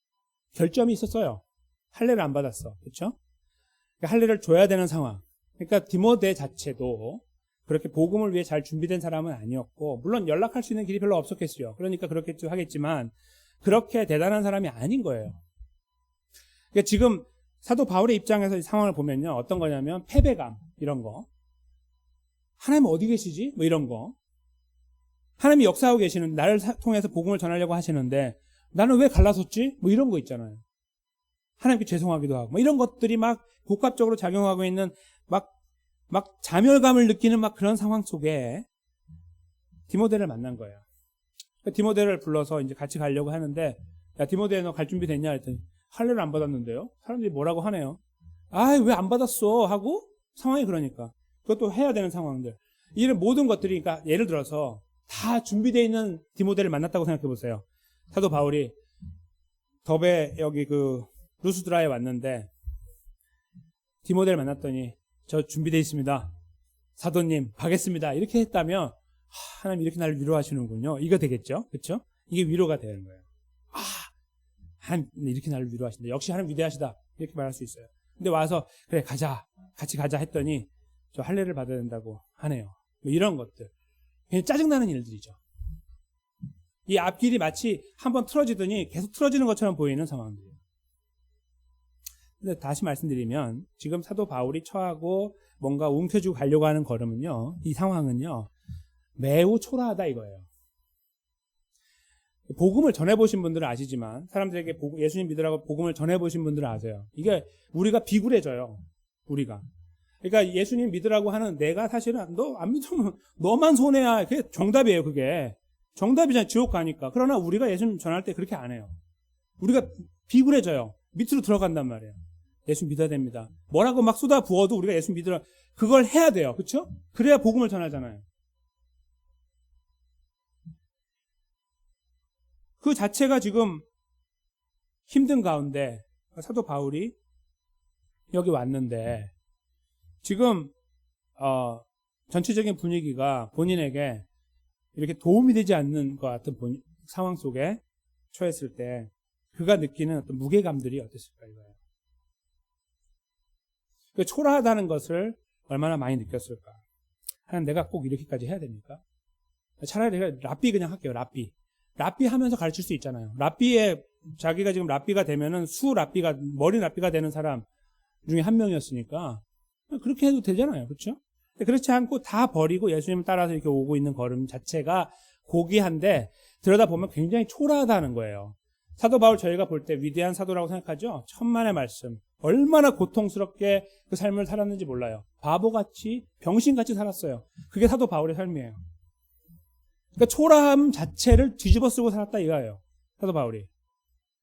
결점이 있었어요. 할례를 안 받았어. 그렇죠? 할례를 줘야 되는 상황. 그러니까 디모데 자체도 그렇게 복음을 위해 잘 준비된 사람은 아니었고 물론 연락할 수 있는 길이 별로 없었겠어요. 그러니까 그렇겠죠 하겠지만 그렇게 대단한 사람이 아닌 거예요. 그러니까 지금 사도 바울의 입장에서 이 상황을 보면요. 어떤 거냐면 패배감 이런 거. 하나님 어디 계시지? 뭐 이런 거. 하나님이 역사하고 계시는 나를 통해서 복음을 전하려고 하시는데 나는 왜 갈라섰지? 뭐 이런 거 있잖아요. 하나님께 죄송하기도 하고 뭐 이런 것들이 막 복합적으로 작용하고 있는 막 자멸감을 느끼는 막 그런 상황 속에 디모데를 만난 거예요. 디모데를 불러서 이제 같이 가려고 하는데 야 디모데 너 갈 준비 됐냐 했더니 할례를 안 받았는데요. 사람들이 뭐라고 하네요. 왜 안 받았어 하고 상황이 그러니까 그것도 해야 되는 상황들 이런 모든 것들이 그러니까 예를 들어서 다 준비되어 있는 디모데를 만났다고 생각해 보세요. 사도 바울이 더베 여기 그 루스드라에 왔는데 디모데를 만났더니 저 준비되어 있습니다. 사도님 가겠습니다. 이렇게 했다면 하나님 이렇게 나를 위로하시는군요. 이거 되겠죠? 그렇죠? 이게 위로가 되는 거예요. 이렇게 나를 위로하신다. 역시 하나님 위대하시다. 이렇게 말할 수 있어요. 근데 와서 그래 가자. 같이 가자 했더니 저 할례를 받아야 된다고 하네요. 뭐 이런 것들. 그냥 짜증나는 일들이죠. 이 앞길이 마치 한번 틀어지더니 계속 틀어지는 것처럼 보이는 상황들이에요. 근데 다시 말씀드리면 지금 사도 바울이 처하고 뭔가 움켜쥐고 가려고 하는 걸음은요. 이 상황은요. 매우 초라하다 이거예요. 복음을 전해보신 분들은 아시지만 사람들에게 예수님 믿으라고 복음을 전해보신 분들은 아세요. 이게 우리가 비굴해져요. 우리가. 그러니까 예수님 믿으라고 하는 내가 사실은 너 안 믿으면 너만 손해야. 그게 정답이에요. 그게. 정답이잖아요. 지옥 가니까. 그러나 우리가 예수님 전할 때 그렇게 안 해요. 우리가 비굴해져요. 밑으로 들어간단 말이에요. 예수 믿어야 됩니다. 뭐라고 막 쏟아 부어도 우리가 예수 믿으라 그걸 해야 돼요. 그렇죠? 그래야 복음을 전하잖아요. 그 자체가 지금 힘든 가운데 사도 바울이 여기 왔는데 지금 전체적인 분위기가 본인에게 이렇게 도움이 되지 않는 것 같은 상황 속에 처했을 때 그가 느끼는 어떤 무게감들이 어땠을까 이거예요. 그 초라하다는 것을 얼마나 많이 느꼈을까. 하나님 내가 꼭 이렇게까지 해야 됩니까? 차라리 내가 랍비 그냥 할게요. 랍비 하면서 가르칠 수 있잖아요. 랍비에 자기가 지금 랍비가 되면은 머리 랍비가 되는 사람 중에 한 명이었으니까 그렇게 해도 되잖아요. 그렇죠? 그렇지 않고 다 버리고 예수님을 따라서 이렇게 오고 있는 걸음 자체가 고귀한데 들여다보면 굉장히 초라하다는 거예요. 사도 바울 저희가 볼 때 위대한 사도라고 생각하죠. 천만의 말씀. 얼마나 고통스럽게 그 삶을 살았는지 몰라요. 바보같이 병신같이 살았어요. 그게 사도 바울의 삶이에요. 그러니까 초라함 자체를 뒤집어 쓰고 살았다 이거예요. 사도 바울이.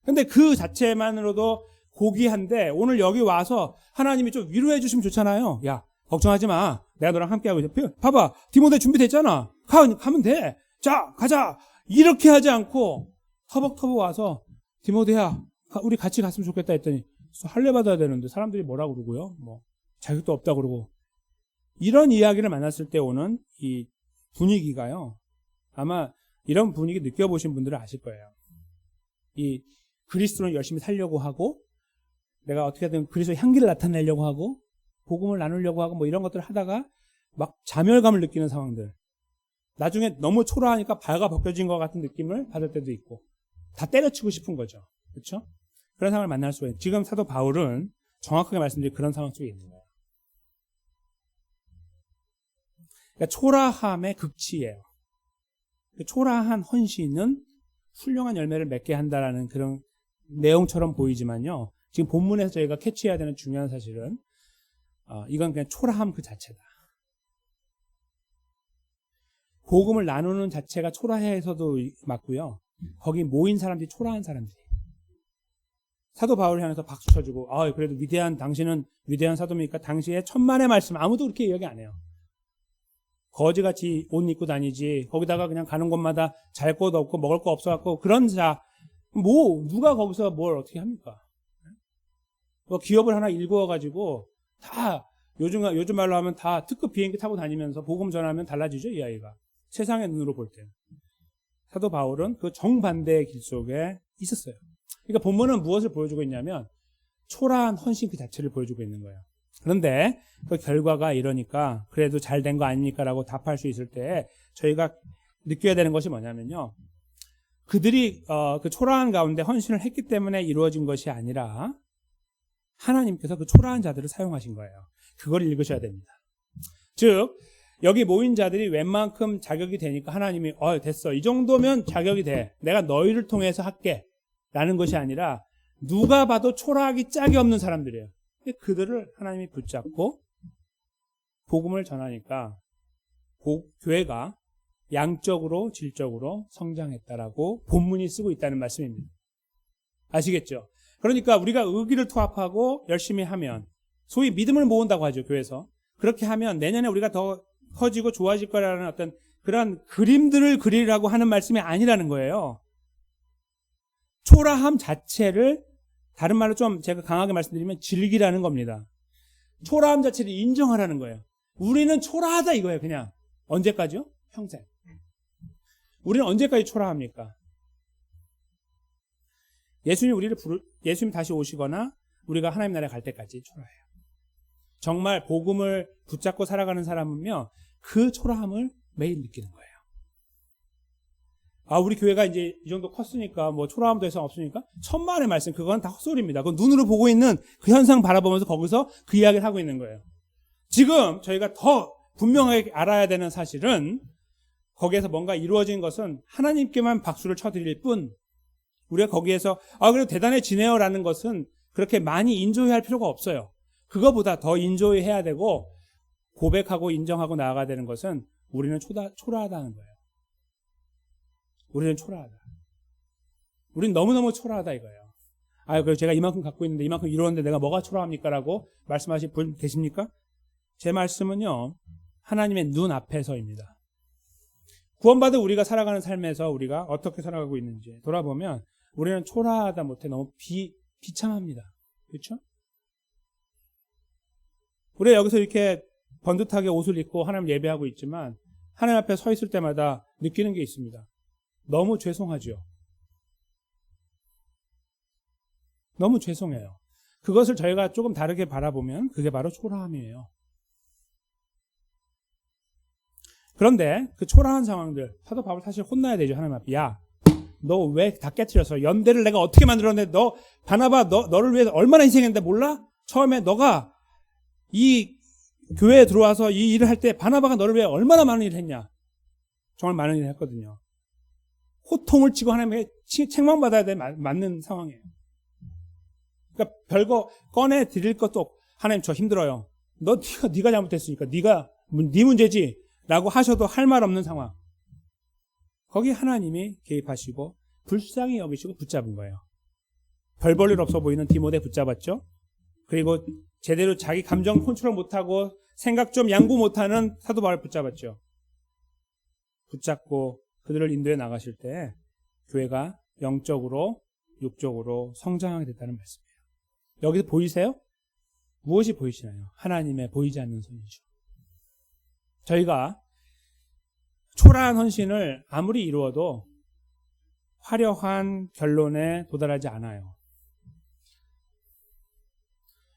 근데 그 자체만으로도 고귀한데 오늘 여기 와서 하나님이 좀 위로해 주시면 좋잖아요. 야, 걱정하지 마. 내가 너랑 함께하고 있어. 봐봐. 디모데 준비됐잖아. 가면 돼. 자, 가자. 이렇게 하지 않고 터벅터벅 와서 디모데야, 우리 같이 갔으면 좋겠다 했더니 할례 받아야 되는데 사람들이 뭐라고 그러고요. 뭐 자격도 없다고 그러고. 이런 이야기를 만났을 때 오는 이 분위기가요. 아마 이런 분위기 느껴보신 분들은 아실 거예요. 이 그리스도는 열심히 살려고 하고 내가 어떻게든 그리스도의 향기를 나타내려고 하고 복음을 나누려고 하고 뭐 이런 것들을 하다가 막 자멸감을 느끼는 상황들. 나중에 너무 초라하니까 발가 벗겨진 것 같은 느낌을 받을 때도 있고 다 때려치고 싶은 거죠. 그렇죠? 그런 상황을 만날 수가 있어요. 지금 사도 바울은 정확하게 말씀드린 그런 상황 속에 있는 거예요. 그러니까 초라함의 극치예요. 초라한 헌신은 훌륭한 열매를 맺게 한다라는 그런 내용처럼 보이지만요. 지금 본문에서 저희가 캐치해야 되는 중요한 사실은 이건 그냥 초라함 그 자체다. 복음을 나누는 자체가 초라해서도 맞고요. 거기 모인 사람들이 초라한 사람들이. 사도 바울을 향해서 박수 쳐주고 그래도 당신은 위대한 사도입니까? 당시에 천만의 말씀 아무도 그렇게 이야기 안 해요. 거지같이 옷 입고 다니지 거기다가 그냥 가는 곳마다 잘 곳 없고 먹을 거 없어갖고 그런 누가 거기서 뭘 어떻게 합니까? 뭐 기업을 하나 일구어가지고 다 요즘 말로 하면 다 특급 비행기 타고 다니면서 복음 전하면 달라지죠 이 아이가. 세상의 눈으로 볼 때. 사도 바울은 그 정반대의 길 속에 있었어요. 그러니까 본문은 무엇을 보여주고 있냐면 초라한 헌신 그 자체를 보여주고 있는 거예요. 그런데 그 결과가 이러니까 그래도 잘 된 거 아닙니까? 라고 답할 수 있을 때 저희가 느껴야 되는 것이 뭐냐면요. 그들이 그 초라한 가운데 헌신을 했기 때문에 이루어진 것이 아니라 하나님께서 그 초라한 자들을 사용하신 거예요. 그걸 읽으셔야 됩니다. 즉 여기 모인 자들이 웬만큼 자격이 되니까 하나님이 됐어. 이 정도면 자격이 돼. 내가 너희를 통해서 할게. 라는 것이 아니라 누가 봐도 초라하기 짝이 없는 사람들이에요. 근데 그들을 하나님이 붙잡고 복음을 전하니까 교회가 양적으로 질적으로 성장했다라고 본문이 쓰고 있다는 말씀입니다. 아시겠죠? 그러니까 우리가 의기를 투합하고 열심히 하면 소위 믿음을 모은다고 하죠. 교회에서. 그렇게 하면 내년에 우리가 더 커지고 좋아질 거라는 어떤 그런 그림들을 그리라고 하는 말씀이 아니라는 거예요. 초라함 자체를 다른 말로 좀 제가 강하게 말씀드리면 즐기라는 겁니다. 초라함 자체를 인정하라는 거예요. 우리는 초라하다 이거예요. 그냥 언제까지요? 평생. 우리는 언제까지 초라합니까? 예수님 다시 오시거나 우리가 하나님 나라에 갈 때까지 초라해요. 정말 복음을 붙잡고 살아가는 사람은요, 그 초라함을 매일 느끼는 거예요. 우리 교회가 이제 이 정도 컸으니까 뭐 초라함 더 이상 없으니까 천만의 말씀, 그건 다 헛소리입니다. 그건 눈으로 보고 있는 그 현상 바라보면서 거기서 그 이야기를 하고 있는 거예요. 지금 저희가 더 분명하게 알아야 되는 사실은 거기에서 뭔가 이루어진 것은 하나님께만 박수를 쳐드릴 뿐, 우리가 거기에서 그래도 대단해지네요 라는 것은 그렇게 많이 인조해할 필요가 없어요. 그거보다 더 인조해야 되고 고백하고 인정하고 나아가야 되는 것은 우리는 초라하다는 거예요. 우리는 초라하다. 우리는 너무너무 초라하다 이거예요. 그래서 제가 이만큼 갖고 있는데 이만큼 이루었는데 내가 뭐가 초라합니까? 라고 말씀하실 분 계십니까? 제 말씀은요, 하나님의 눈 앞에서입니다. 구원받은 우리가 살아가는 삶에서 우리가 어떻게 살아가고 있는지 돌아보면 우리는 초라하다 못해 너무 비참합니다. 그렇죠? 우리가 여기서 이렇게 번듯하게 옷을 입고 하나님 예배하고 있지만 하나님 앞에 서 있을 때마다 느끼는 게 있습니다. 너무 죄송하죠. 너무 죄송해요. 그것을 저희가 조금 다르게 바라보면 그게 바로 초라함이에요. 그런데 그 초라한 상황들, 사도 바울 사실 혼나야 되죠. 하나님 앞에. 야, 너 왜 다 깨트렸어? 연대를 내가 어떻게 만들었는데 너 바나바 너를 위해서 얼마나 희생했는데 몰라? 처음에 너가 이 교회에 들어와서 이 일을 할 때 바나바가 너를 위해 얼마나 많은 일을 했냐? 정말 많은 일을 했거든요. 호통을 치고 하나님께 책망받아야 돼 맞는 상황이에요. 그러니까 별거 꺼내 드릴 것도 없고, 하나님 저 힘들어요. 네가 잘못했으니까 네 문제지 라고 하셔도 할 말 없는 상황. 거기 하나님이 개입하시고 불쌍히 여기시고 붙잡은 거예요. 별 볼 일 없어 보이는 디모데 붙잡았죠. 그리고 제대로 자기 감정 컨트롤 못하고 생각 좀 양보 못하는 사도 바울 붙잡았죠. 붙잡고 그들을 인도해 나가실 때 교회가 영적으로 육적으로 성장하게 됐다는 말씀이에요. 여기서 보이세요? 무엇이 보이시나요? 하나님의 보이지 않는 손이죠. 저희가 초라한 헌신을 아무리 이루어도 화려한 결론에 도달하지 않아요.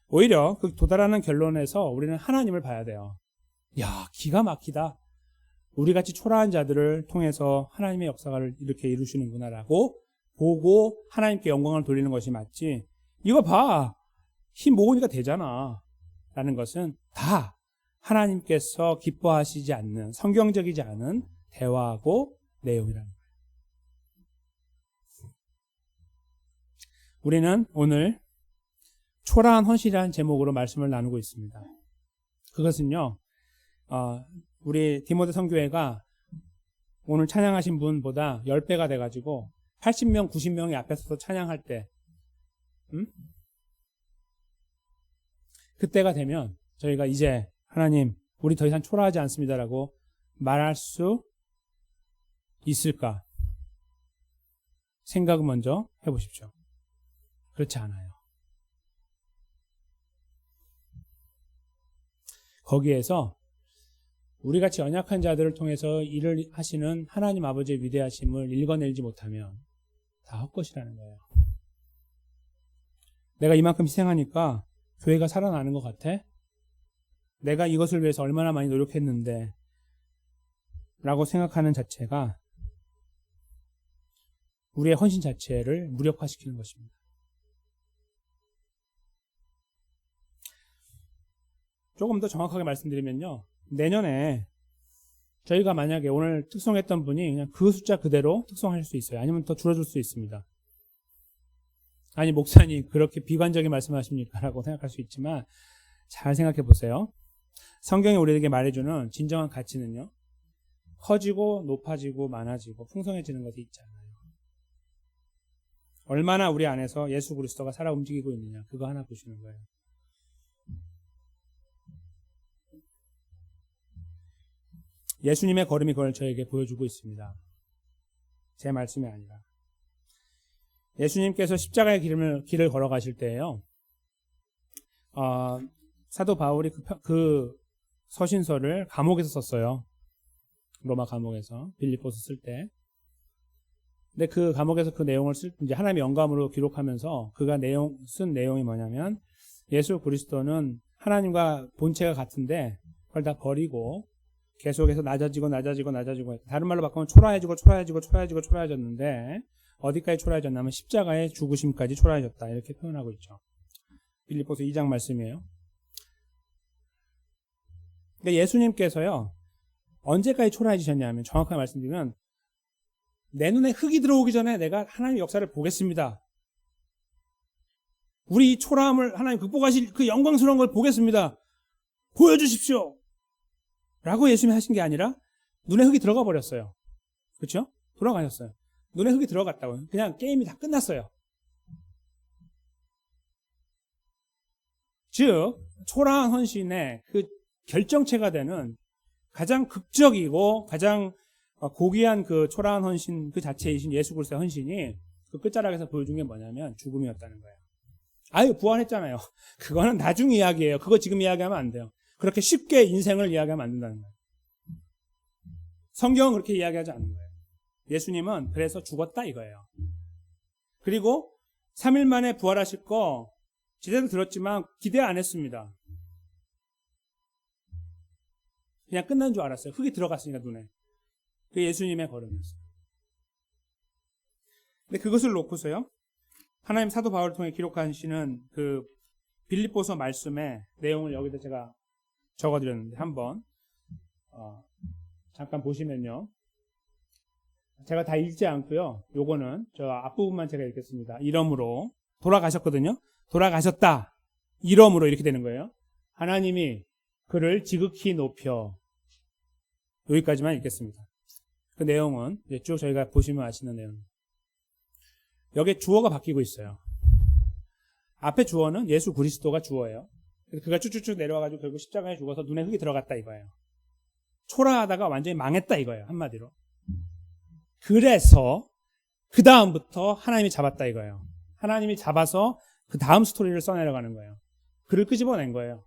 오히려 그 도달하는 결론에서 우리는 하나님을 봐야 돼요. 야, 기가 막히다. 우리같이 초라한 자들을 통해서 하나님의 역사를 이렇게 이루시는구나라고 보고 하나님께 영광을 돌리는 것이 맞지. 이거 봐. 힘 모으니까 되잖아. 라는 것은 다 하나님께서 기뻐하시지 않는, 성경적이지 않은 대화하고 내용이라는 거예요. 우리는 오늘 초라한 헌신이라는 제목으로 말씀을 나누고 있습니다. 그것은요, 우리 디모데 선교회가 오늘 찬양하신 분보다 10배가 돼가지고 80명, 90명이 앞에 서서 찬양할 때, 그때가 되면 저희가 이제 하나님, 우리 더 이상 초라하지 않습니다라고 말할 수 있을까? 생각을 먼저 해보십시오. 그렇지 않아요. 거기에서 우리같이 연약한 자들을 통해서 일을 하시는 하나님 아버지의 위대하심을 읽어내지 못하면 다 헛것이라는 거예요. 내가 이만큼 희생하니까 교회가 살아나는 것 같아? 내가 이것을 위해서 얼마나 많이 노력했는데 라고 생각하는 자체가 우리의 헌신 자체를 무력화시키는 것입니다. 조금 더 정확하게 말씀드리면요, 내년에 저희가 만약에 오늘 특송했던 분이 그냥 그 숫자 그대로 특송할 수 있어요. 아니면 더 줄어들 수 있습니다. 아니, 목사님 그렇게 비관적인 말씀하십니까? 라고 생각할 수 있지만 잘 생각해 보세요. 성경이 우리에게 말해주는 진정한 가치는요, 커지고 높아지고 많아지고 풍성해지는 것이 있잖아요. 얼마나 우리 안에서 예수 그리스도가 살아 움직이고 있느냐, 그거 하나 보시는 거예요. 예수님의 걸음이 그걸 저에게 보여주고 있습니다. 제 말씀이 아니라. 예수님께서 십자가의 길을 걸어가실 때에요, 사도 바울이 그 서신서를 감옥에서 썼어요. 로마 감옥에서, 빌립보서 쓸 때. 근데 그 감옥에서 그 내용을 이제 하나님의 영감으로 기록하면서 그가 쓴 내용이 뭐냐면 예수 그리스도는 하나님과 본체가 같은데 그걸 다 버리고 계속해서 낮아지고 다른 말로 바꾸면 초라해졌는데 어디까지 초라해졌냐면 십자가의 죽으심까지 초라해졌다 이렇게 표현하고 있죠. 빌립보서 2장 말씀이에요. 근데 예수님께서요 언제까지 초라해지셨냐면 정확하게 말씀드리면 내 눈에 흙이 들어오기 전에 내가 하나님의 역사를 보겠습니다. 우리 이 초라함을 하나님 극복하실 그 영광스러운 걸 보겠습니다. 보여주십시오. 라고 예수님이 하신 게 아니라 눈에 흙이 들어가 버렸어요. 그렇죠? 돌아가셨어요. 눈에 흙이 들어갔다고요. 그냥 게임이 다 끝났어요. 즉 초라한 헌신의 그 결정체가 되는 가장 극적이고 가장 고귀한 그 초라한 헌신 그 자체이신 예수 그리스도의 헌신이 그 끝자락에서 보여준 게 뭐냐면 죽음이었다는 거예요. 아유 부활했잖아요. 그거는 나중 이야기예요. 그거 지금 이야기하면 안 돼요. 그렇게 쉽게 인생을 이야기하면 안 된다는 거예요. 성경은 그렇게 이야기하지 않는 거예요. 예수님은 그래서 죽었다 이거예요. 그리고 3일 만에 부활하실 거 제대로 들었지만 기대 안 했습니다. 그냥 끝난 줄 알았어요. 흙이 들어갔으니까 눈에. 그게 예수님의 걸음이었어요. 근데 그것을 놓고서요. 하나님 사도 바울을 통해 기록하시는 그 빌립보서 말씀의 내용을 여기다 제가 적어드렸는데 한번 잠깐 보시면요. 제가 다 읽지 않고요. 요거는 저 앞부분만 제가 읽겠습니다. 이러므로 돌아가셨거든요. 돌아가셨다. 이러므로 이렇게 되는 거예요. 하나님이 그를 지극히 높여 여기까지만 읽겠습니다. 그 내용은 이제 쭉 저희가 보시면 아시는 내용. 여기에 주어가 바뀌고 있어요. 앞에 주어는 예수 그리스도가 주어예요. 그가 쭉쭉쭉 내려와가지고 결국 십자가에 죽어서 눈에 흙이 들어갔다 이거예요. 초라하다가 완전히 망했다 이거예요. 한마디로. 그래서 그 다음부터 하나님이 잡았다 이거예요. 하나님이 잡아서 그 다음 스토리를 써내려가는 거예요. 그를 끄집어낸 거예요.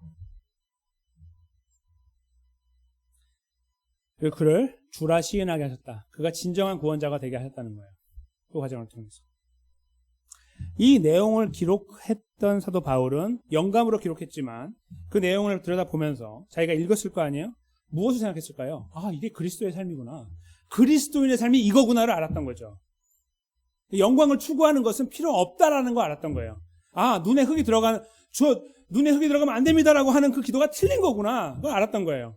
그리고 그를 주라 시인하게 하셨다. 그가 진정한 구원자가 되게 하셨다는 거예요. 그 과정을 통해서. 이 내용을 기록했던 사도 바울은 영감으로 기록했지만 그 내용을 들여다보면서 자기가 읽었을 거 아니에요? 무엇을 생각했을까요? 아, 이게 그리스도의 삶이구나. 그리스도인의 삶이 이거구나를 알았던 거죠. 영광을 추구하는 것은 필요 없다라는 걸 알았던 거예요. 아, 눈에 흙이 들어가면 안 됩니다라고 하는 그 기도가 틀린 거구나. 그걸 알았던 거예요.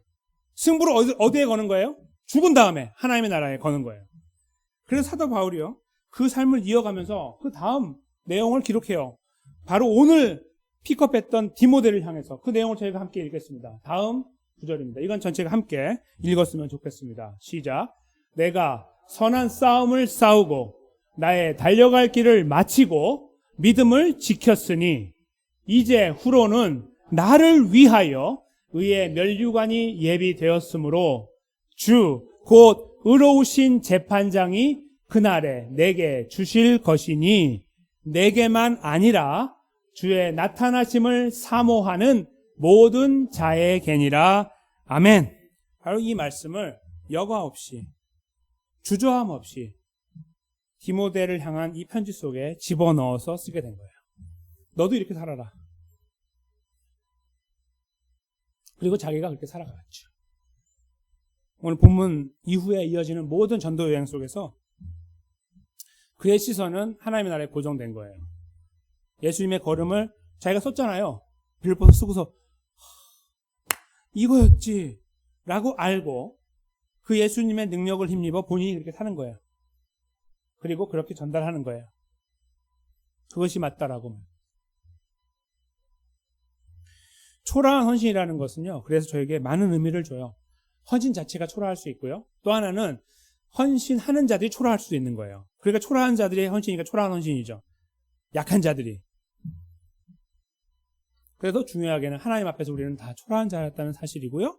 승부를 어디에 거는 거예요? 죽은 다음에 하나님의 나라에 거는 거예요. 그래서 사도 바울이요. 그 삶을 이어가면서 그 다음 내용을 기록해요. 바로 오늘 픽업했던 디모데를 향해서 그 내용을 저희가 함께 읽겠습니다. 다음 구절입니다. 이건 전체가 함께 읽었으면 좋겠습니다. 시작. 내가 선한 싸움을 싸우고 나의 달려갈 길을 마치고 믿음을 지켰으니 이제 후로는 나를 위하여 의의 면류관이 예비되었으므로 주 곧 의로우신 재판장이 그날에 내게 주실 것이니 내게만 아니라 주의 나타나심을 사모하는 모든 자에게니라. 아멘. 바로 이 말씀을 여과 없이 주저함 없이 디모데를 향한 이 편지 속에 집어넣어서 쓰게 된 거예요. 너도 이렇게 살아라. 그리고 자기가 그렇게 살아갔죠. 오늘 본문 이후에 이어지는 모든 전도 여행 속에서 그의 시선은 하나님의 나라에 고정된 거예요. 예수님의 걸음을 자기가 썼잖아요. 빌립보서 쓰고서 이거였지 라고 알고 그 예수님의 능력을 힘입어 본인이 그렇게 사는 거예요. 그리고 그렇게 전달하는 거예요. 그것이 맞다라고. 초라한 헌신이라는 것은요. 그래서 저에게 많은 의미를 줘요. 헌신 자체가 초라할 수 있고요. 또 하나는 헌신하는 자들이 초라할 수도 있는 거예요. 그러니까 초라한 자들의 헌신이니까 초라한 헌신이죠. 약한 자들이. 그래서 중요하게는 하나님 앞에서 우리는 다 초라한 자였다는 사실이고요.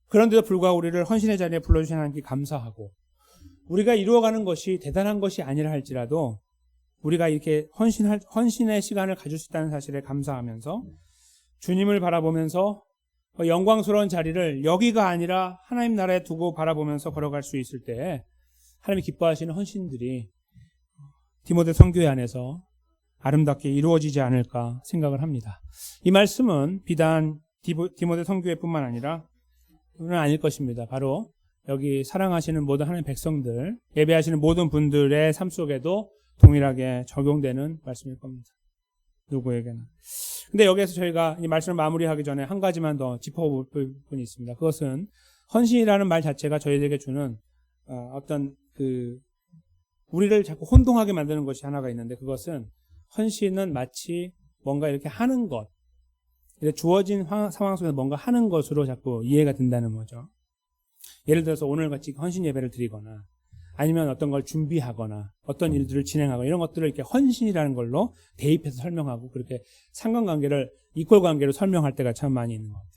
그런데도 불구하고 우리를 헌신의 자리에 불러주신 하나님께 감사하고 우리가 이루어가는 것이 대단한 것이 아니라 할지라도 우리가 이렇게 헌신의 시간을 가질 수 있다는 사실에 감사하면서 주님을 바라보면서 영광스러운 자리를 여기가 아니라 하나님 나라에 두고 바라보면서 걸어갈 수 있을 때 하나님이 기뻐하시는 헌신들이 디모데 선교회 안에서 아름답게 이루어지지 않을까 생각을 합니다. 이 말씀은 비단 디모데 선교회뿐만 아니라 그건 아닐 것입니다. 바로 여기 사랑하시는 모든 하나님의 백성들, 예배하시는 모든 분들의 삶 속에도 동일하게 적용되는 말씀일 겁니다. 누구에게나. 근데 여기에서 저희가 이 말씀을 마무리하기 전에 한 가지만 더 짚어볼 부분이 있습니다. 그것은 헌신이라는 말 자체가 저희에게 주는 어떤 우리를 자꾸 혼동하게 만드는 것이 하나가 있는데, 그것은 헌신은 마치 뭔가 이렇게 하는 것, 이렇게 주어진 상황 속에서 뭔가 하는 것으로 자꾸 이해가 된다는 거죠. 예를 들어서 오늘 같이 헌신 예배를 드리거나 아니면 어떤 걸 준비하거나 어떤 일들을 진행하거나 이런 것들을 이렇게 헌신이라는 걸로 대입해서 설명하고 그렇게 상관관계를 이꼴관계로 설명할 때가 참 많이 있는 것 같아요.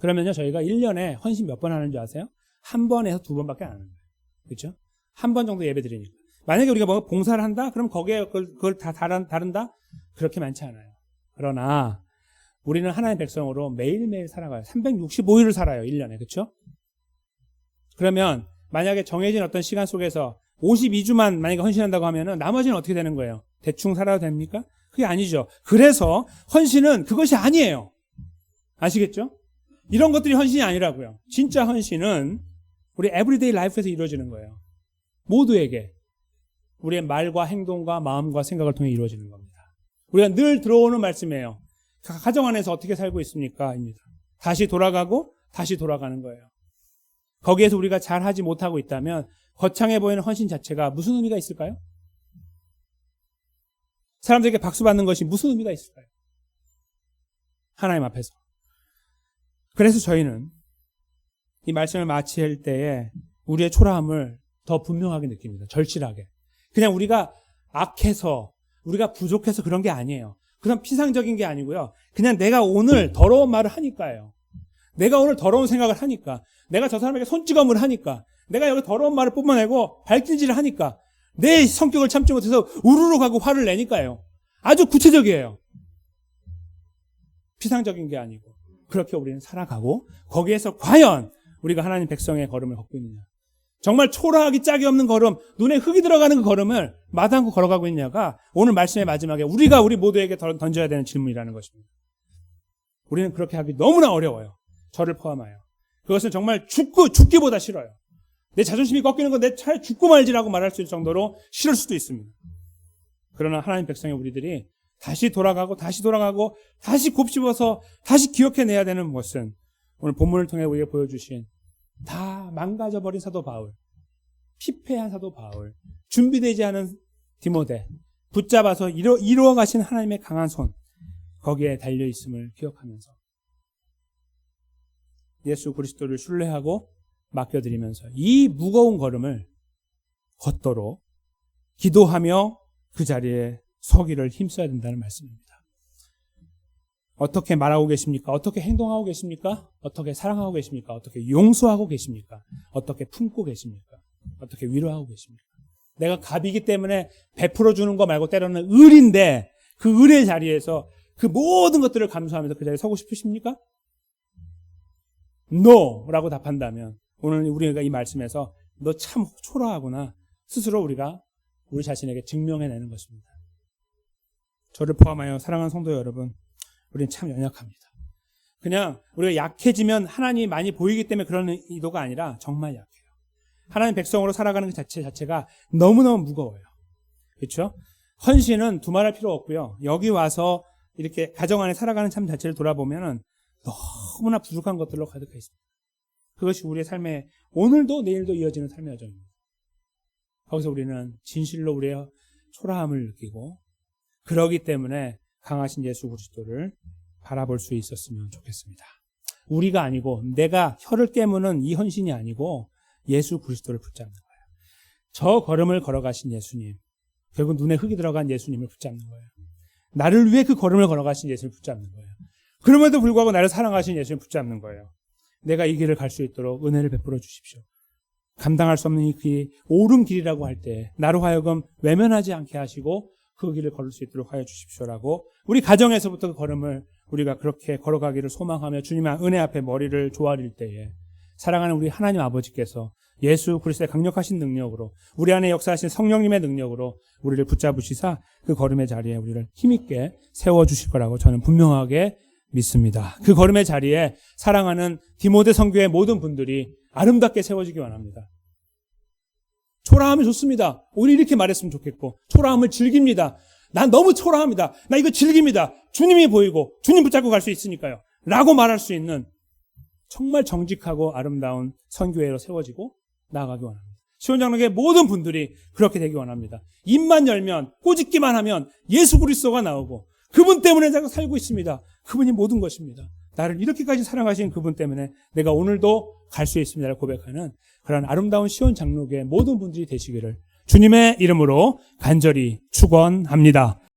그러면요, 저희가 1년에 헌신 몇 번 하는 줄 아세요? 한 번에서 두 번밖에 안 하는 거예요. 그렇죠? 한 번 정도 예배 드리니까. 만약에 우리가 뭐 봉사를 한다? 그럼 거기에 그걸 다 다른다? 그렇게 많지 않아요. 그러나 우리는 하나님의 백성으로 매일매일 살아가요. 365일을 살아요. 1년에. 그렇죠? 그러면 만약에 정해진 어떤 시간 속에서 52주만 만약에 헌신한다고 하면은 나머지는 어떻게 되는 거예요? 대충 살아도 됩니까? 그게 아니죠. 그래서 헌신은 그것이 아니에요. 아시겠죠? 이런 것들이 헌신이 아니라고요. 진짜 헌신은 우리 에브리데이 라이프에서 이루어지는 거예요. 모두에게 우리의 말과 행동과 마음과 생각을 통해 이루어지는 겁니다. 우리가 늘 들어오는 말씀이에요. 가정 안에서 어떻게 살고 있습니까? 입니다. 다시 돌아가고 다시 돌아가는 거예요. 거기에서 우리가 잘 하지 못하고 있다면 거창해 보이는 헌신 자체가 무슨 의미가 있을까요? 사람들에게 박수 받는 것이 무슨 의미가 있을까요? 하나님 앞에서. 그래서 저희는 이 말씀을 마칠 때에 우리의 초라함을 더 분명하게 느낍니다. 절실하게. 그냥 우리가 악해서, 우리가 부족해서 그런 게 아니에요. 그냥 피상적인 게 아니고요. 그냥 내가 오늘 더러운 말을 하니까요. 내가 오늘 더러운 생각을 하니까, 내가 저 사람에게 손찌검을 하니까, 내가 여기 더러운 말을 뿜어내고 발길질을 하니까, 내 성격을 참지 못해서 우르르 가고 화를 내니까요. 아주 구체적이에요. 피상적인 게 아니고. 그렇게 우리는 살아가고 거기에서 과연 우리가 하나님 백성의 걸음을 걷고 있느냐. 정말 초라하기 짝이 없는 걸음, 눈에 흙이 들어가는 그 걸음을 마다않고 걸어가고 있느냐가 오늘 말씀의 마지막에 우리 모두에게 던져야 되는 질문이라는 것입니다. 우리는 그렇게 하기 너무나 어려워요. 저를 포함하여. 그것은 정말 죽기보다 싫어요. 내 자존심이 꺾이는 건 내 차라리 죽고 말지라고 말할 수 있을 정도로 싫을 수도 있습니다. 그러나 하나님 백성의 우리들이 다시 돌아가고 다시 곱씹어서 다시 기억해내야 되는 것은 오늘 본문을 통해 우리에게 보여주신 다 망가져버린 사도 바울, 피폐한 사도 바울, 준비되지 않은 디모데, 붙잡아서 이루어가신 하나님의 강한 손, 거기에 달려있음을 기억하면서 예수 그리스도를 신뢰하고 맡겨드리면서 이 무거운 걸음을 걷도록 기도하며 그 자리에 서기를 힘써야 된다는 말씀입니다. 어떻게 말하고 계십니까? 어떻게 행동하고 계십니까? 어떻게 사랑하고 계십니까? 어떻게 용서하고 계십니까? 어떻게 품고 계십니까? 어떻게 위로하고 계십니까? 내가 갑이기 때문에 베풀어 주는 거 말고 때로는 을인데 그 을의 자리에서 그 모든 것들을 감수하면서 그 자리에 서고 싶으십니까? NO라고 답한다면 오늘 우리가 이 말씀에서 너 참 초라하구나 스스로 우리가 우리 자신에게 증명해내는 것입니다. 저를 포함하여 사랑하는 성도 여러분, 우리는 참 연약합니다. 그냥 우리가 약해지면 하나님이 많이 보이기 때문에 그런 의도가 아니라 정말 약해요. 하나님 백성으로 살아가는 그 자체가 너무너무 무거워요. 그렇죠? 헌신은 두말할 필요 없고요. 여기 와서 이렇게 가정 안에 살아가는 삶 자체를 돌아보면 너무나 부족한 것들로 가득해 있습니다. 그것이 우리의 삶에 오늘도 내일도 이어지는 삶의 여정입니다. 거기서 우리는 진실로 우리의 초라함을 느끼고 그러기 때문에 강하신 예수 그리스도를 바라볼 수 있었으면 좋겠습니다. 우리가 아니고 내가 혀를 깨무는 이 헌신이 아니고 예수 그리스도를 붙잡는 거예요. 저 걸음을 걸어가신 예수님, 결국 눈에 흙이 들어간 예수님을 붙잡는 거예요. 나를 위해 그 걸음을 걸어가신 예수를 붙잡는 거예요. 그럼에도 불구하고 나를 사랑하신 예수님을 붙잡는 거예요. 내가 이 길을 갈 수 있도록 은혜를 베풀어 주십시오. 감당할 수 없는 이 길이 옳은 길이라고 할 때 나로 하여금 외면하지 않게 하시고 그 길을 걸을 수 있도록 하여 주십시오라고 우리 가정에서부터 그 걸음을 우리가 그렇게 걸어가기를 소망하며 주님의 은혜 앞에 머리를 조아릴 때에 사랑하는 우리 하나님 아버지께서 예수 그리스도의 강력하신 능력으로 우리 안에 역사하신 성령님의 능력으로 우리를 붙잡으시사 그 걸음의 자리에 우리를 힘있게 세워주실 거라고 저는 분명하게 믿습니다. 그 걸음의 자리에 사랑하는 디모데 선교의 모든 분들이 아름답게 세워지기 원합니다. 초라함이 좋습니다. 오히려 이렇게 말했으면 좋겠고, 초라함을 즐깁니다. 난 너무 초라합니다. 나 이거 즐깁니다. 주님이 보이고 주님 붙잡고 갈 수 있으니까요. 라고 말할 수 있는 정말 정직하고 아름다운 선교회로 세워지고 나아가기 원합니다. 시온장로교회 모든 분들이 그렇게 되기 원합니다. 입만 열면, 꼬집기만 하면 예수 그리스도가 나오고 그분 때문에 내가 살고 있습니다. 그분이 모든 것입니다. 나를 이렇게까지 사랑하신 그분 때문에 내가 오늘도 갈 수 있습니다라고 고백하는 그런 아름다운 시온장로교회 모든 분들이 되시기를 주님의 이름으로 간절히 축원합니다.